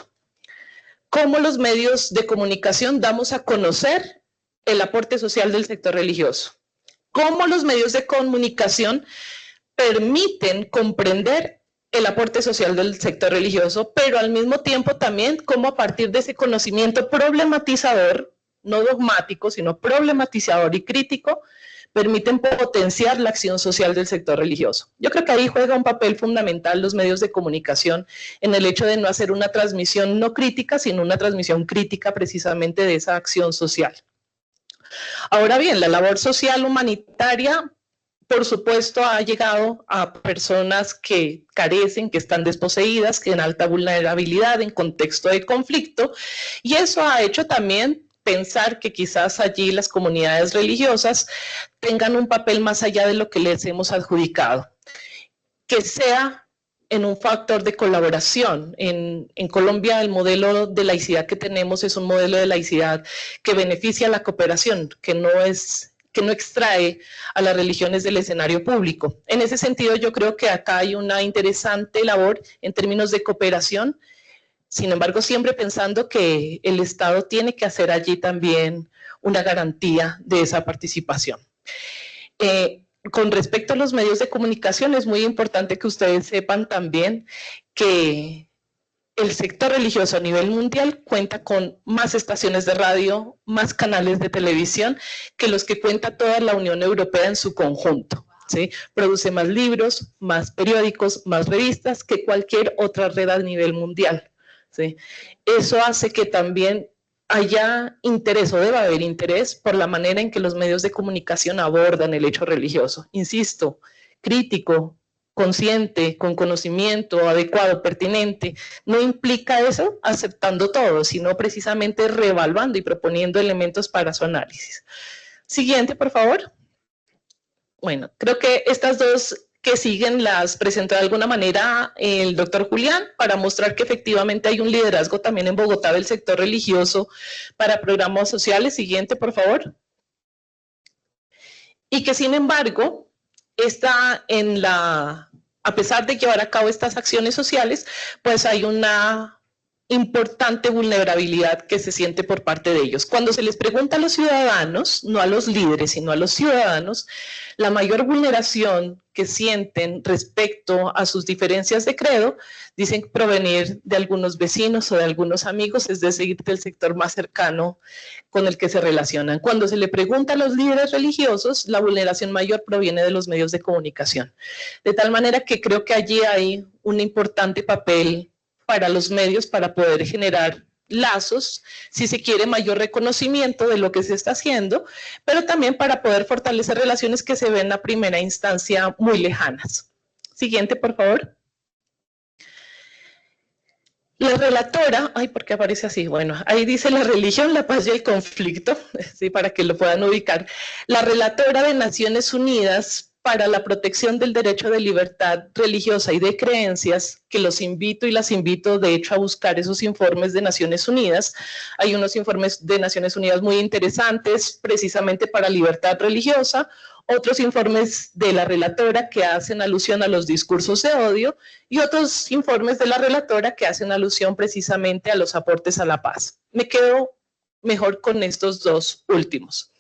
Cómo los medios de comunicación damos a conocer el aporte social del sector religioso. Cómo los medios de comunicación permiten comprender el aporte social del sector religioso, pero al mismo tiempo también cómo a partir de ese conocimiento problematizador, no dogmático, sino problematizador y crítico, permiten potenciar la acción social del sector religioso. Yo creo que ahí juega un papel fundamental los medios de comunicación en el hecho de no hacer una transmisión no crítica, sino una transmisión crítica precisamente de esa acción social. Ahora bien, la labor social humanitaria, por supuesto, ha llegado a personas que carecen, que están desposeídas, que en alta vulnerabilidad, en contexto de conflicto, y eso ha hecho también pensar que quizás allí las comunidades religiosas tengan un papel más allá de lo que les hemos adjudicado. Que sea en un factor de colaboración. En Colombia el modelo de laicidad que tenemos es un modelo de laicidad que beneficia a la cooperación, que no extrae a las religiones del escenario público. En ese sentido, yo creo que acá hay una interesante labor en términos de cooperación, sin embargo, siempre pensando que el Estado tiene que hacer allí también una garantía de esa participación. Con respecto a los medios de comunicación, es muy importante que ustedes sepan también que el sector religioso a nivel mundial cuenta con más estaciones de radio, más canales de televisión que los que cuenta toda la Unión Europea en su conjunto, ¿sí? Produce más libros, más periódicos, más revistas que cualquier otra red a nivel mundial, ¿sí? Eso hace que también haya interés o deba haber interés por la manera en que los medios de comunicación abordan el hecho religioso. Insisto, crítico, consciente, con conocimiento adecuado, pertinente. No implica eso aceptando todo, sino precisamente reevaluando y proponiendo elementos para su análisis. Siguiente, por favor. Bueno, creo que estas dos que siguen las presentó de alguna manera el doctor Julián para mostrar que efectivamente hay un liderazgo también en Bogotá del sector religioso para programas sociales. Siguiente, por favor. Y que sin embargo, a pesar de llevar a cabo estas acciones sociales, pues hay una importante vulnerabilidad que se siente por parte de ellos. Cuando se les pregunta a los ciudadanos, no a los líderes, sino a los ciudadanos, la mayor vulneración que sienten respecto a sus diferencias de credo, dicen provenir de algunos vecinos o de algunos amigos, es decir, del sector más cercano con el que se relacionan. Cuando se le pregunta a los líderes religiosos, la vulneración mayor proviene de los medios de comunicación. De tal manera que creo que allí hay un importante papel para los medios para poder generar lazos, si se quiere mayor reconocimiento de lo que se está haciendo, pero también para poder fortalecer relaciones que se ven a primera instancia muy lejanas. Siguiente, por favor. La relatora, ¿por qué aparece así? Bueno, ahí dice la religión, la paz y el conflicto, ¿sí? Para que lo puedan ubicar. La relatora de Naciones Unidas para la protección del derecho de libertad religiosa y de creencias, que los invito y las invito de hecho a buscar esos informes de Naciones Unidas. Hay unos informes de Naciones Unidas muy interesantes precisamente para libertad religiosa, otros informes de la relatora que hacen alusión a los discursos de odio y otros informes de la relatora que hacen alusión precisamente a los aportes a la paz. Me quedo mejor con estos dos últimos.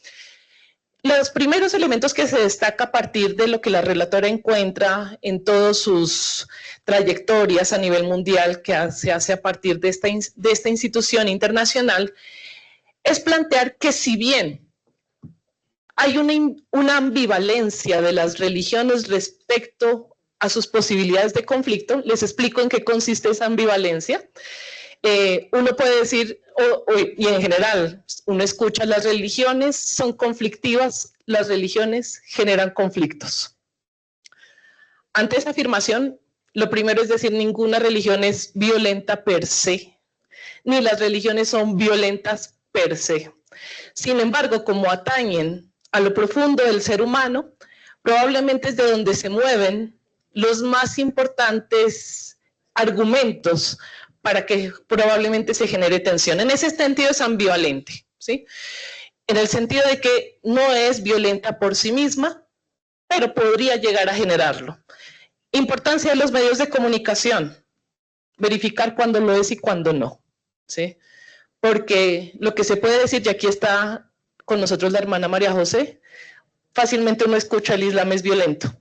Los primeros elementos que se destaca a partir de lo que la relatora encuentra en todas sus trayectorias a nivel mundial que se hace a partir de esta institución internacional es plantear que si bien hay una ambivalencia de las religiones respecto a sus posibilidades de conflicto, les explico en qué consiste esa ambivalencia. Uno puede decir, y en general, uno escucha, las religiones son conflictivas, las religiones generan conflictos. Ante esa afirmación, lo primero es decir, ninguna religión es violenta per se, ni las religiones son violentas per se. Sin embargo, como atañen a lo profundo del ser humano, probablemente es de donde se mueven los más importantes argumentos para que probablemente se genere tensión. En ese sentido es ambivalente, ¿sí? En el sentido de que no es violenta por sí misma, pero podría llegar a generarlo. Importancia de los medios de comunicación. Verificar cuándo lo es y cuándo no, ¿sí? Porque lo que se puede decir, y aquí está con nosotros la hermana María José, fácilmente uno escucha el Islam es violento,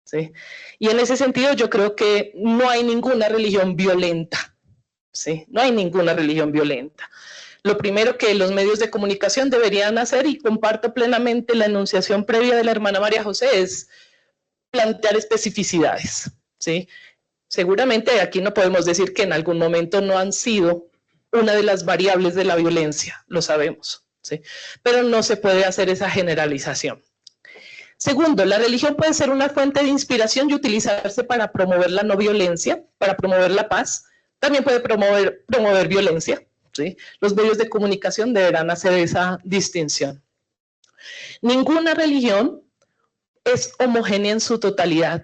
¿sí? Y en ese sentido yo creo que no hay ninguna religión violenta. Sí, no hay ninguna religión violenta. Lo primero que los medios de comunicación deberían hacer, y comparto plenamente la enunciación previa de la hermana María José, es plantear especificidades, ¿sí? Seguramente aquí no podemos decir que en algún momento no han sido una de las variables de la violencia, lo sabemos, ¿sí? Pero no se puede hacer esa generalización. Segundo, la religión puede ser una fuente de inspiración y utilizarse para promover la no violencia, para promover la paz. También puede promover violencia, ¿sí? Los medios de comunicación deberán hacer esa distinción. Ninguna religión es homogénea en su totalidad.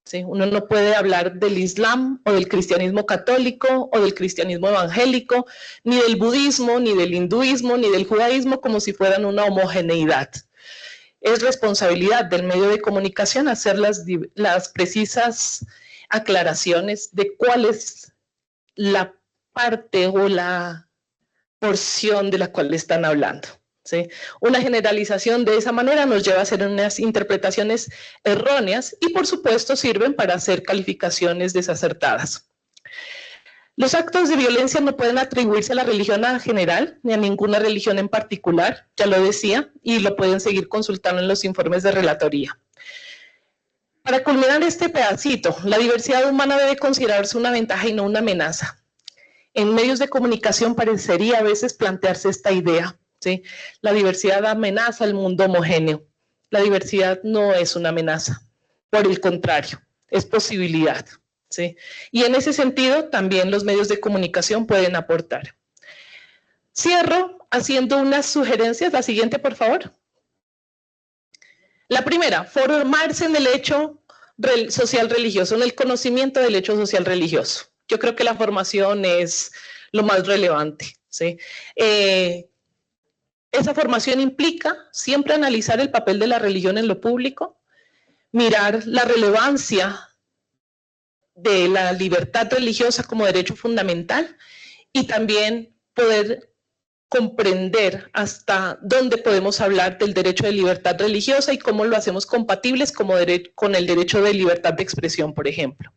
¿sí? Uno no puede hablar del Islam o del cristianismo católico o del cristianismo evangélico, ni del budismo, ni del hinduismo, ni del judaísmo como si fueran una homogeneidad. Es responsabilidad del medio de comunicación hacer las precisas aclaraciones de cuál es la parte o la porción de la cual están hablando. ¿Sí? Una generalización de esa manera nos lleva a hacer unas interpretaciones erróneas y por supuesto sirven para hacer calificaciones desacertadas. Los actos de violencia no pueden atribuirse a la religión en general ni a ninguna religión en particular, ya lo decía, y lo pueden seguir consultando en los informes de relatoría. Para culminar este pedacito, la diversidad humana debe considerarse una ventaja y no una amenaza. En medios de comunicación parecería a veces plantearse esta idea. ¿Sí? La diversidad amenaza al mundo homogéneo. La diversidad no es una amenaza, por el contrario, es posibilidad. ¿Sí? Y en ese sentido también los medios de comunicación pueden aportar. Cierro haciendo unas sugerencias. La siguiente, por favor. La primera, formarse en el hecho social religioso, en el conocimiento del hecho social religioso. Yo creo que la formación es lo más relevante. ¿Sí? Esa formación implica siempre analizar el papel de la religión en lo público, mirar la relevancia de la libertad religiosa como derecho fundamental y también poder comprender hasta dónde podemos hablar del derecho de libertad religiosa y cómo lo hacemos compatibles con el derecho de libertad de expresión, por ejemplo.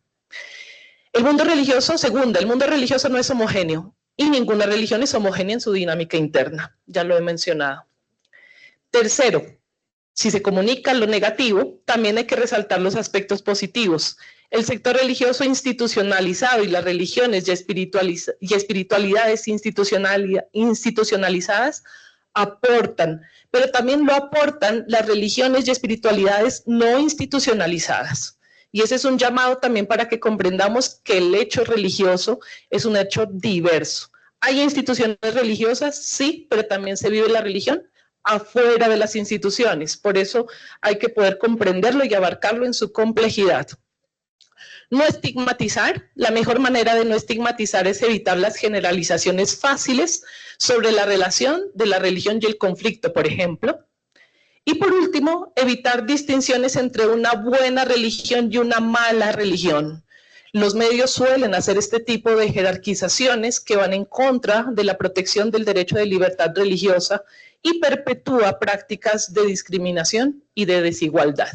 El mundo religioso, segunda, el mundo religioso no es homogéneo. Y ninguna religión es homogénea en su dinámica interna, ya lo he mencionado. Tercero, si se comunica lo negativo, también hay que resaltar los aspectos positivos. El sector religioso institucionalizado y las religiones y espiritualidades institucionalizadas aportan, pero también lo aportan las religiones y espiritualidades no institucionalizadas. Y ese es un llamado también para que comprendamos que el hecho religioso es un hecho diverso. ¿Hay instituciones religiosas? Sí, pero también se vive la religión afuera de las instituciones. Por eso hay que poder comprenderlo y abarcarlo en su complejidad. No estigmatizar. La mejor manera de no estigmatizar es evitar las generalizaciones fáciles sobre la relación de la religión y el conflicto, por ejemplo. Y por último, evitar distinciones entre una buena religión y una mala religión. Los medios suelen hacer este tipo de jerarquizaciones que van en contra de la protección del derecho de libertad religiosa y perpetúa prácticas de discriminación y de desigualdad.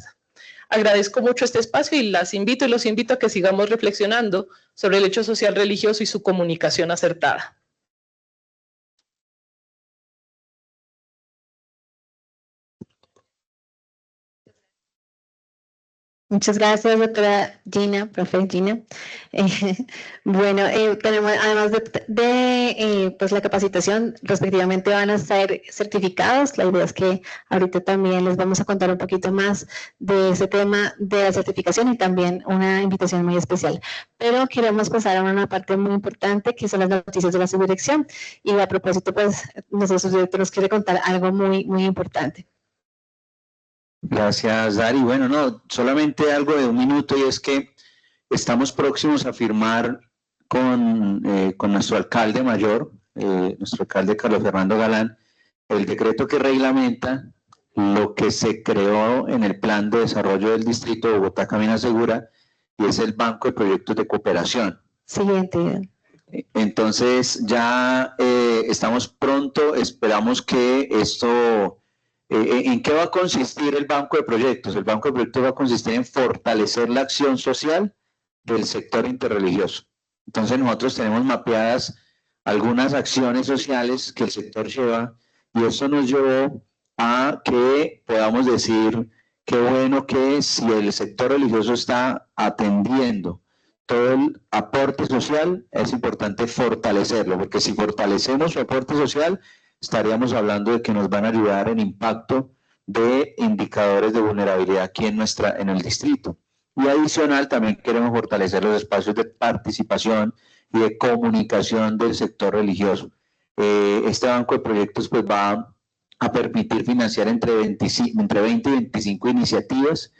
Agradezco mucho este espacio y las invito y los invito a que sigamos reflexionando sobre el hecho social religioso y su comunicación acertada. Muchas gracias, doctora Gina, profe Gina. Tenemos, además de pues la capacitación, respectivamente van a ser certificados. La idea es que ahorita también les vamos a contar un poquito más de ese tema de la certificación y también una invitación muy especial. Pero queremos pasar a una parte muy importante, que son las noticias de la subdirección. Y a propósito, pues, nuestro subdirector nos quiere contar algo muy, muy importante. Gracias, Dari. Bueno, no, solamente algo de un minuto, y es que estamos próximos a firmar con nuestro alcalde mayor, nuestro alcalde Carlos Fernando Galán, el decreto que reglamenta lo que se creó en el Plan de Desarrollo del Distrito de Bogotá Camina Segura, y es el Banco de Proyectos de Cooperación. Siguiente. Entonces ya estamos pronto, esperamos que esto... ¿En qué va a consistir el Banco de Proyectos? El Banco de Proyectos va a consistir en fortalecer la acción social del sector interreligioso. Entonces nosotros tenemos mapeadas algunas acciones sociales que el sector lleva, y eso nos llevó a que podamos decir qué bueno que si el sector religioso está atendiendo todo el aporte social, es importante fortalecerlo, porque si fortalecemos su aporte social, estaríamos hablando de que nos van a ayudar en impacto de indicadores de vulnerabilidad aquí en el distrito. Y adicional, también queremos fortalecer los espacios de participación y de comunicación del sector religioso. Este banco de proyectos pues va a permitir financiar entre 20 y 25 iniciativas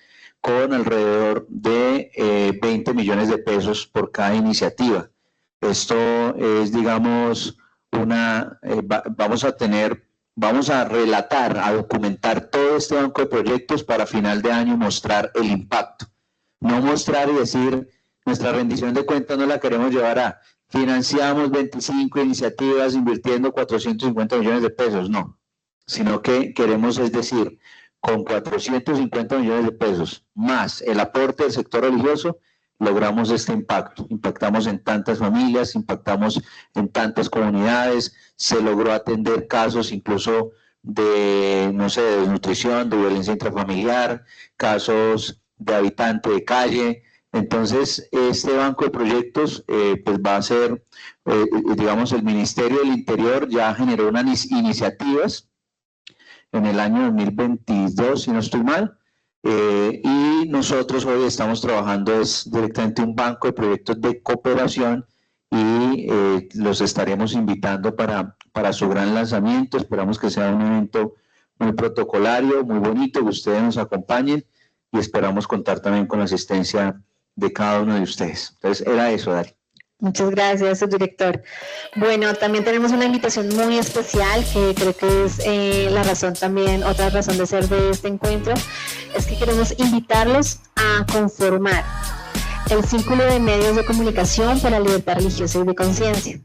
con alrededor de 20 millones de pesos por cada iniciativa. Esto es, digamos, vamos a relatar, a documentar todo este banco de proyectos para final de año mostrar el impacto. No mostrar y decir, nuestra rendición de cuentas no la queremos llevar a financiamos 25 iniciativas invirtiendo 450 millones de pesos, no. Sino que queremos, es decir, con 450 millones de pesos más el aporte del sector religioso, logramos este impacto. Impactamos en tantas familias, impactamos en tantas comunidades, se logró atender casos incluso de, no sé, de desnutrición, de violencia intrafamiliar, casos de habitante de calle. Entonces, este banco de proyectos pues va a ser, digamos, el Ministerio del Interior ya generó unas iniciativas en el año 2022, si no estoy mal, y nosotros hoy estamos trabajando directamente un banco de proyectos de cooperación y los estaremos invitando para su gran lanzamiento. Esperamos que sea un evento muy protocolario, muy bonito, que ustedes nos acompañen y esperamos contar también con la asistencia de cada uno de ustedes. Entonces, era eso, Dari. Muchas gracias, subdirector. Bueno, también tenemos una invitación muy especial que creo que es la razón también, otra razón de ser de este encuentro, es que queremos invitarlos a conformar el Círculo de Medios de Comunicación para la Libertad Religiosa y de Conciencia.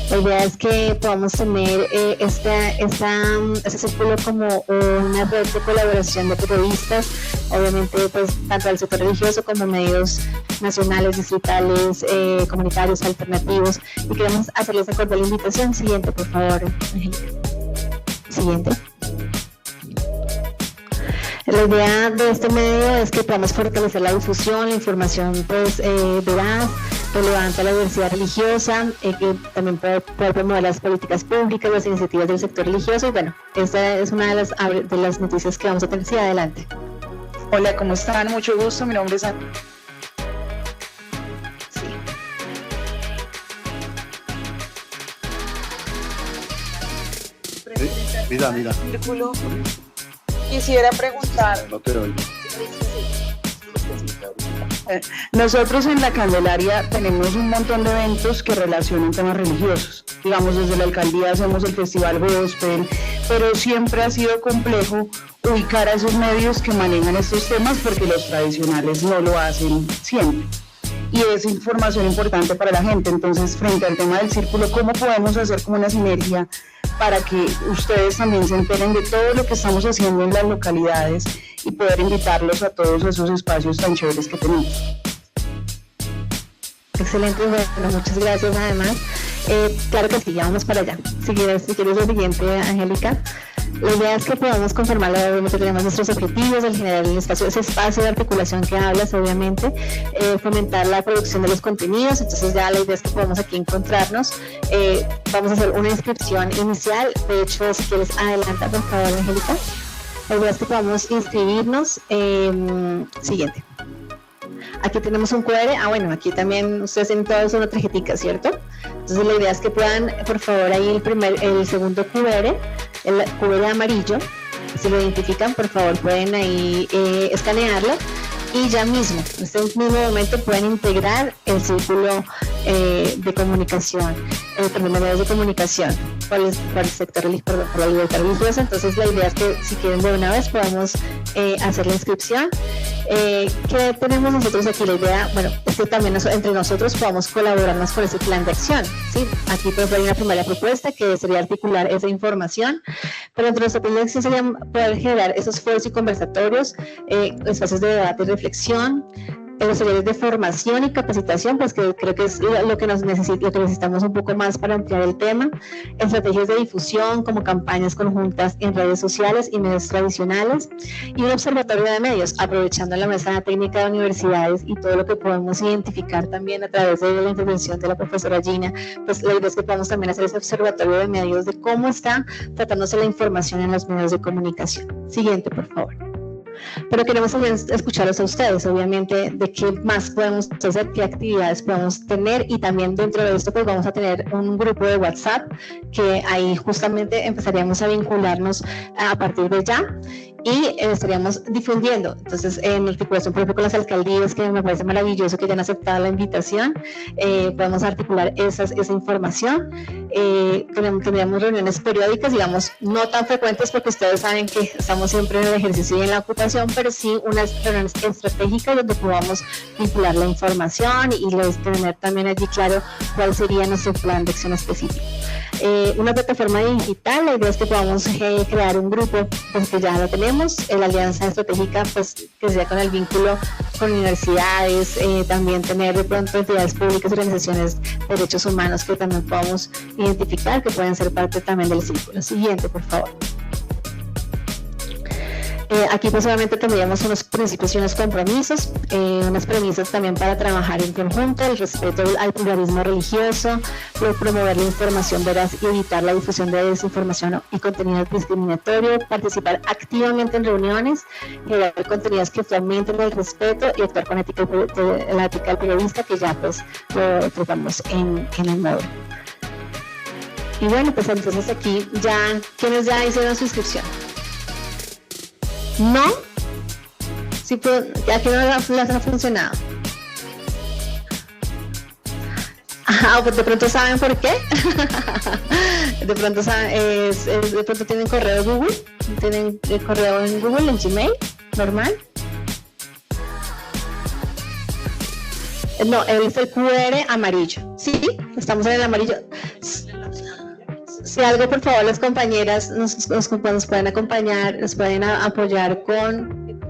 La idea es que podamos tener este círculo como una red de colaboración de periodistas, obviamente pues tanto del sector religioso como medios nacionales, distritales, comunitarios, alternativos, y queremos hacerles esa cordial invitación. Siguiente, por favor, Angélica. Siguiente. La idea de este medio es que podamos fortalecer la difusión, la información pues veraz, relevante a la diversidad religiosa, que también puede promover las políticas públicas, las iniciativas del sector religioso, y bueno, esta es una de las noticias que vamos a tener. Sí, adelante. Hola, ¿cómo están? Mucho gusto, mi nombre es Ana. Mira. Círculo. Quisiera preguntar. No te oigo. Nosotros en la Candelaria tenemos un montón de eventos que relacionan temas religiosos. Digamos, desde la alcaldía hacemos el Festival Gospel, pero siempre ha sido complejo ubicar a esos medios que manejan estos temas porque los tradicionales no lo hacen siempre. Y es información importante para la gente. Entonces, frente al tema del círculo, ¿cómo podemos hacer como una sinergia para que ustedes también se enteren de todo lo que estamos haciendo en las localidades y poder invitarlos a todos esos espacios tan chéveres que tenemos? Excelente, bueno, muchas gracias además. Claro que sí, ya vamos para allá. Si quieres lo siguiente, Angélica. La idea es que podamos conformar, obviamente tenemos nuestros objetivos, el generar ese espacio de articulación que hablas, obviamente, fomentar la producción de los contenidos. Entonces ya la idea es que podamos aquí encontrarnos. Vamos a hacer una inscripción inicial. De hecho, si quieres, adelanta, por favor, Angélica. La idea es que podamos inscribirnos. Siguiente. Aquí tenemos un QR. Bueno, aquí también ustedes tienen todos una tarjetita, ¿cierto? Entonces la idea es que puedan, por favor, ahí el segundo QR, el QR amarillo, si lo identifican, por favor, pueden ahí escanearlo y ya mismo, en este mismo momento pueden integrar el círculo de comunicación, de medios de comunicación por el sector religioso, por la libertad religiosa. Entonces la idea es que si quieren de una vez podamos hacer la inscripción. ¿Qué tenemos nosotros aquí? La idea, bueno, es que también entre nosotros podamos colaborarnos con ese plan de acción, ¿sí? Aquí pues hay una primera propuesta que sería articular esa información, pero entre nuestro plan de acción sería poder generar esos foros y conversatorios, espacios de debate y reflexión, los talleres de formación y capacitación, pues que creo que es lo que necesitamos un poco más para ampliar el tema, estrategias de difusión como campañas conjuntas en redes sociales y medios tradicionales, y un observatorio de medios, aprovechando la mesa técnica de universidades y todo lo que podemos identificar también a través de la intervención de la profesora Gina. Pues la idea es que podamos también hacer ese observatorio de medios de cómo está tratándose la información en los medios de comunicación. Siguiente, por favor. Pero queremos también escucharlos a ustedes, obviamente, de qué más podemos hacer, qué actividades podemos tener, y también dentro de esto pues vamos a tener un grupo de WhatsApp que ahí justamente empezaríamos a vincularnos a partir de ya, y estaríamos difundiendo. Entonces, en articulación, por ejemplo, con las alcaldías, que me parece maravilloso que ya han aceptado la invitación, podemos articular esa información. Tendríamos reuniones periódicas, digamos, no tan frecuentes porque ustedes saben que estamos siempre en el ejercicio y en la ocupación, pero sí unas reuniones estratégicas donde podamos vincular la información y tener también allí claro cuál sería nuestro plan de acción específico. Una plataforma digital, la idea es que podamos crear un grupo, pues que ya lo tenemos, la alianza estratégica, pues que sea con el vínculo con universidades, también tener de pronto entidades públicas, organizaciones de derechos humanos que también podamos identificar, que pueden ser parte también del círculo. Siguiente, por favor. Aquí pues obviamente tendríamos unos principios y unos compromisos, unas premisas también para trabajar en conjunto, el respeto al pluralismo religioso, promover la información veraz y evitar la difusión de desinformación y contenido discriminatorio, participar activamente en reuniones, generar contenidos que fomenten el respeto y actuar con la ética del periodista, que ya pues lo tratamos en el módulo. Y bueno, pues entonces aquí ya, ¿quiénes ya hicieron su inscripción? ¿No? Sí, ya que no les ha funcionado. Pues de pronto saben por qué. De pronto saben, de pronto tienen correo Google, tienen el correo en Google, en Gmail, normal. No, es el QR amarillo. ¿Sí? Estamos en el amarillo. Si algo, por favor, las compañeras nos pueden acompañar, nos pueden apoyar con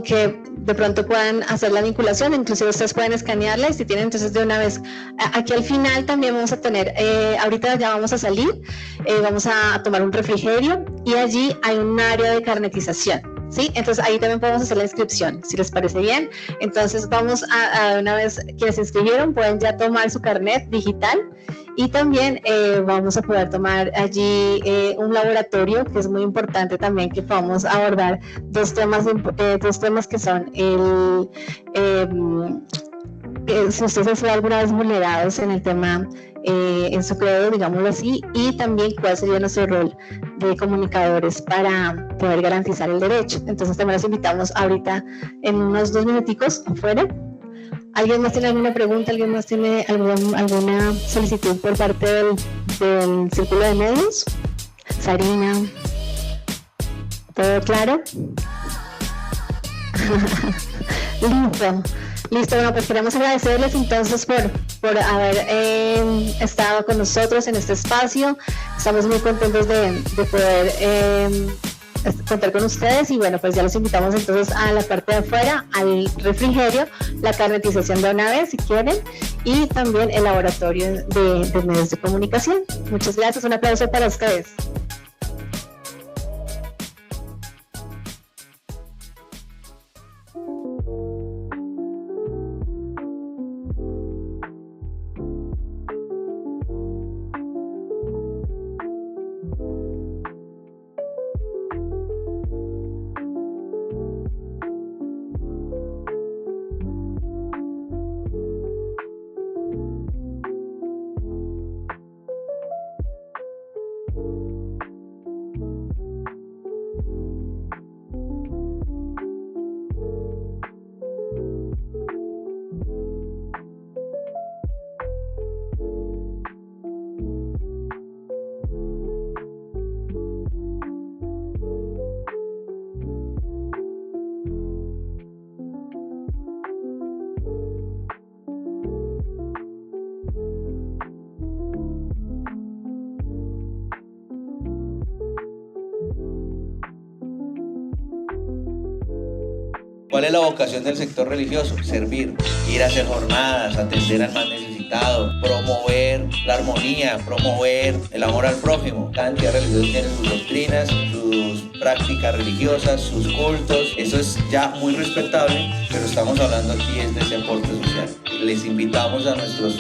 que de pronto puedan hacer la vinculación, inclusive ustedes pueden escanearla y si tienen entonces de una vez. Aquí al final también vamos a tener, ahorita ya vamos a salir, vamos a tomar un refrigerio y allí hay un área de carnetización. ¿Sí? Entonces ahí también podemos hacer la inscripción, si les parece bien. Entonces vamos a una vez, quienes se inscribieron pueden ya tomar su carnet digital y también vamos a poder tomar allí un laboratorio, que es muy importante también que podamos abordar dos temas que son si ustedes han sido alguna vez vulnerados en el tema en su credo, digámoslo así, y también cuál sería nuestro rol de comunicadores para poder garantizar el derecho. Entonces también los invitamos ahorita en unos 2 minuticos afuera. ¿Alguien más tiene alguna pregunta? ¿Alguien más tiene alguna solicitud por parte del Círculo de Medios? Sarina, ¿todo claro? Listo, bueno, pues queremos agradecerles entonces por haber estado con nosotros en este espacio. Estamos muy contentos de poder contar con ustedes y bueno, pues ya los invitamos entonces a la parte de afuera, al refrigerio, la carnetización de una vez si quieren y también el laboratorio de medios de comunicación. Muchas gracias, un aplauso para ustedes. ¿Cuál es la vocación del sector religioso? Servir, ir a hacer jornadas, atender al más necesitado, promover la armonía, promover el amor al prójimo. Cada entidad religiosa tiene sus doctrinas, sus prácticas religiosas, sus cultos. Eso es ya muy respetable, pero estamos hablando aquí es de ese aporte social. Les invitamos a nuestros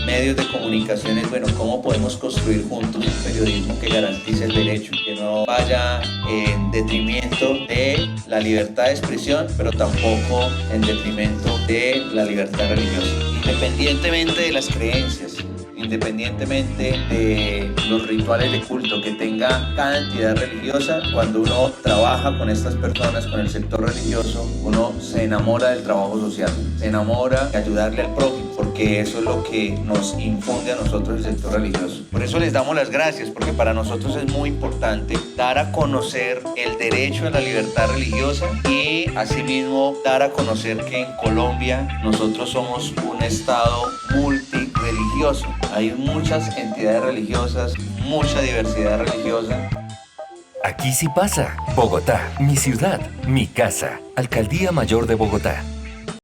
medios de comunicación es, bueno, cómo podemos construir juntos un periodismo que garantice el derecho, que no vaya en detrimento de la libertad de expresión, pero tampoco en detrimento de la libertad religiosa. Independientemente de las creencias, independientemente de los rituales de culto que tenga cada entidad religiosa, cuando uno trabaja con estas personas, con el sector religioso, uno se enamora del trabajo social, se enamora de ayudarle al prójimo, porque eso es lo que nos infunde a nosotros el sector religioso. Por eso les damos las gracias, porque para nosotros es muy importante dar a conocer el derecho a la libertad religiosa y asimismo dar a conocer que en Colombia nosotros somos un estado multireligioso. Hay muchas entidades religiosas, mucha diversidad religiosa. Aquí sí pasa. Bogotá, mi ciudad, mi casa. Alcaldía Mayor de Bogotá.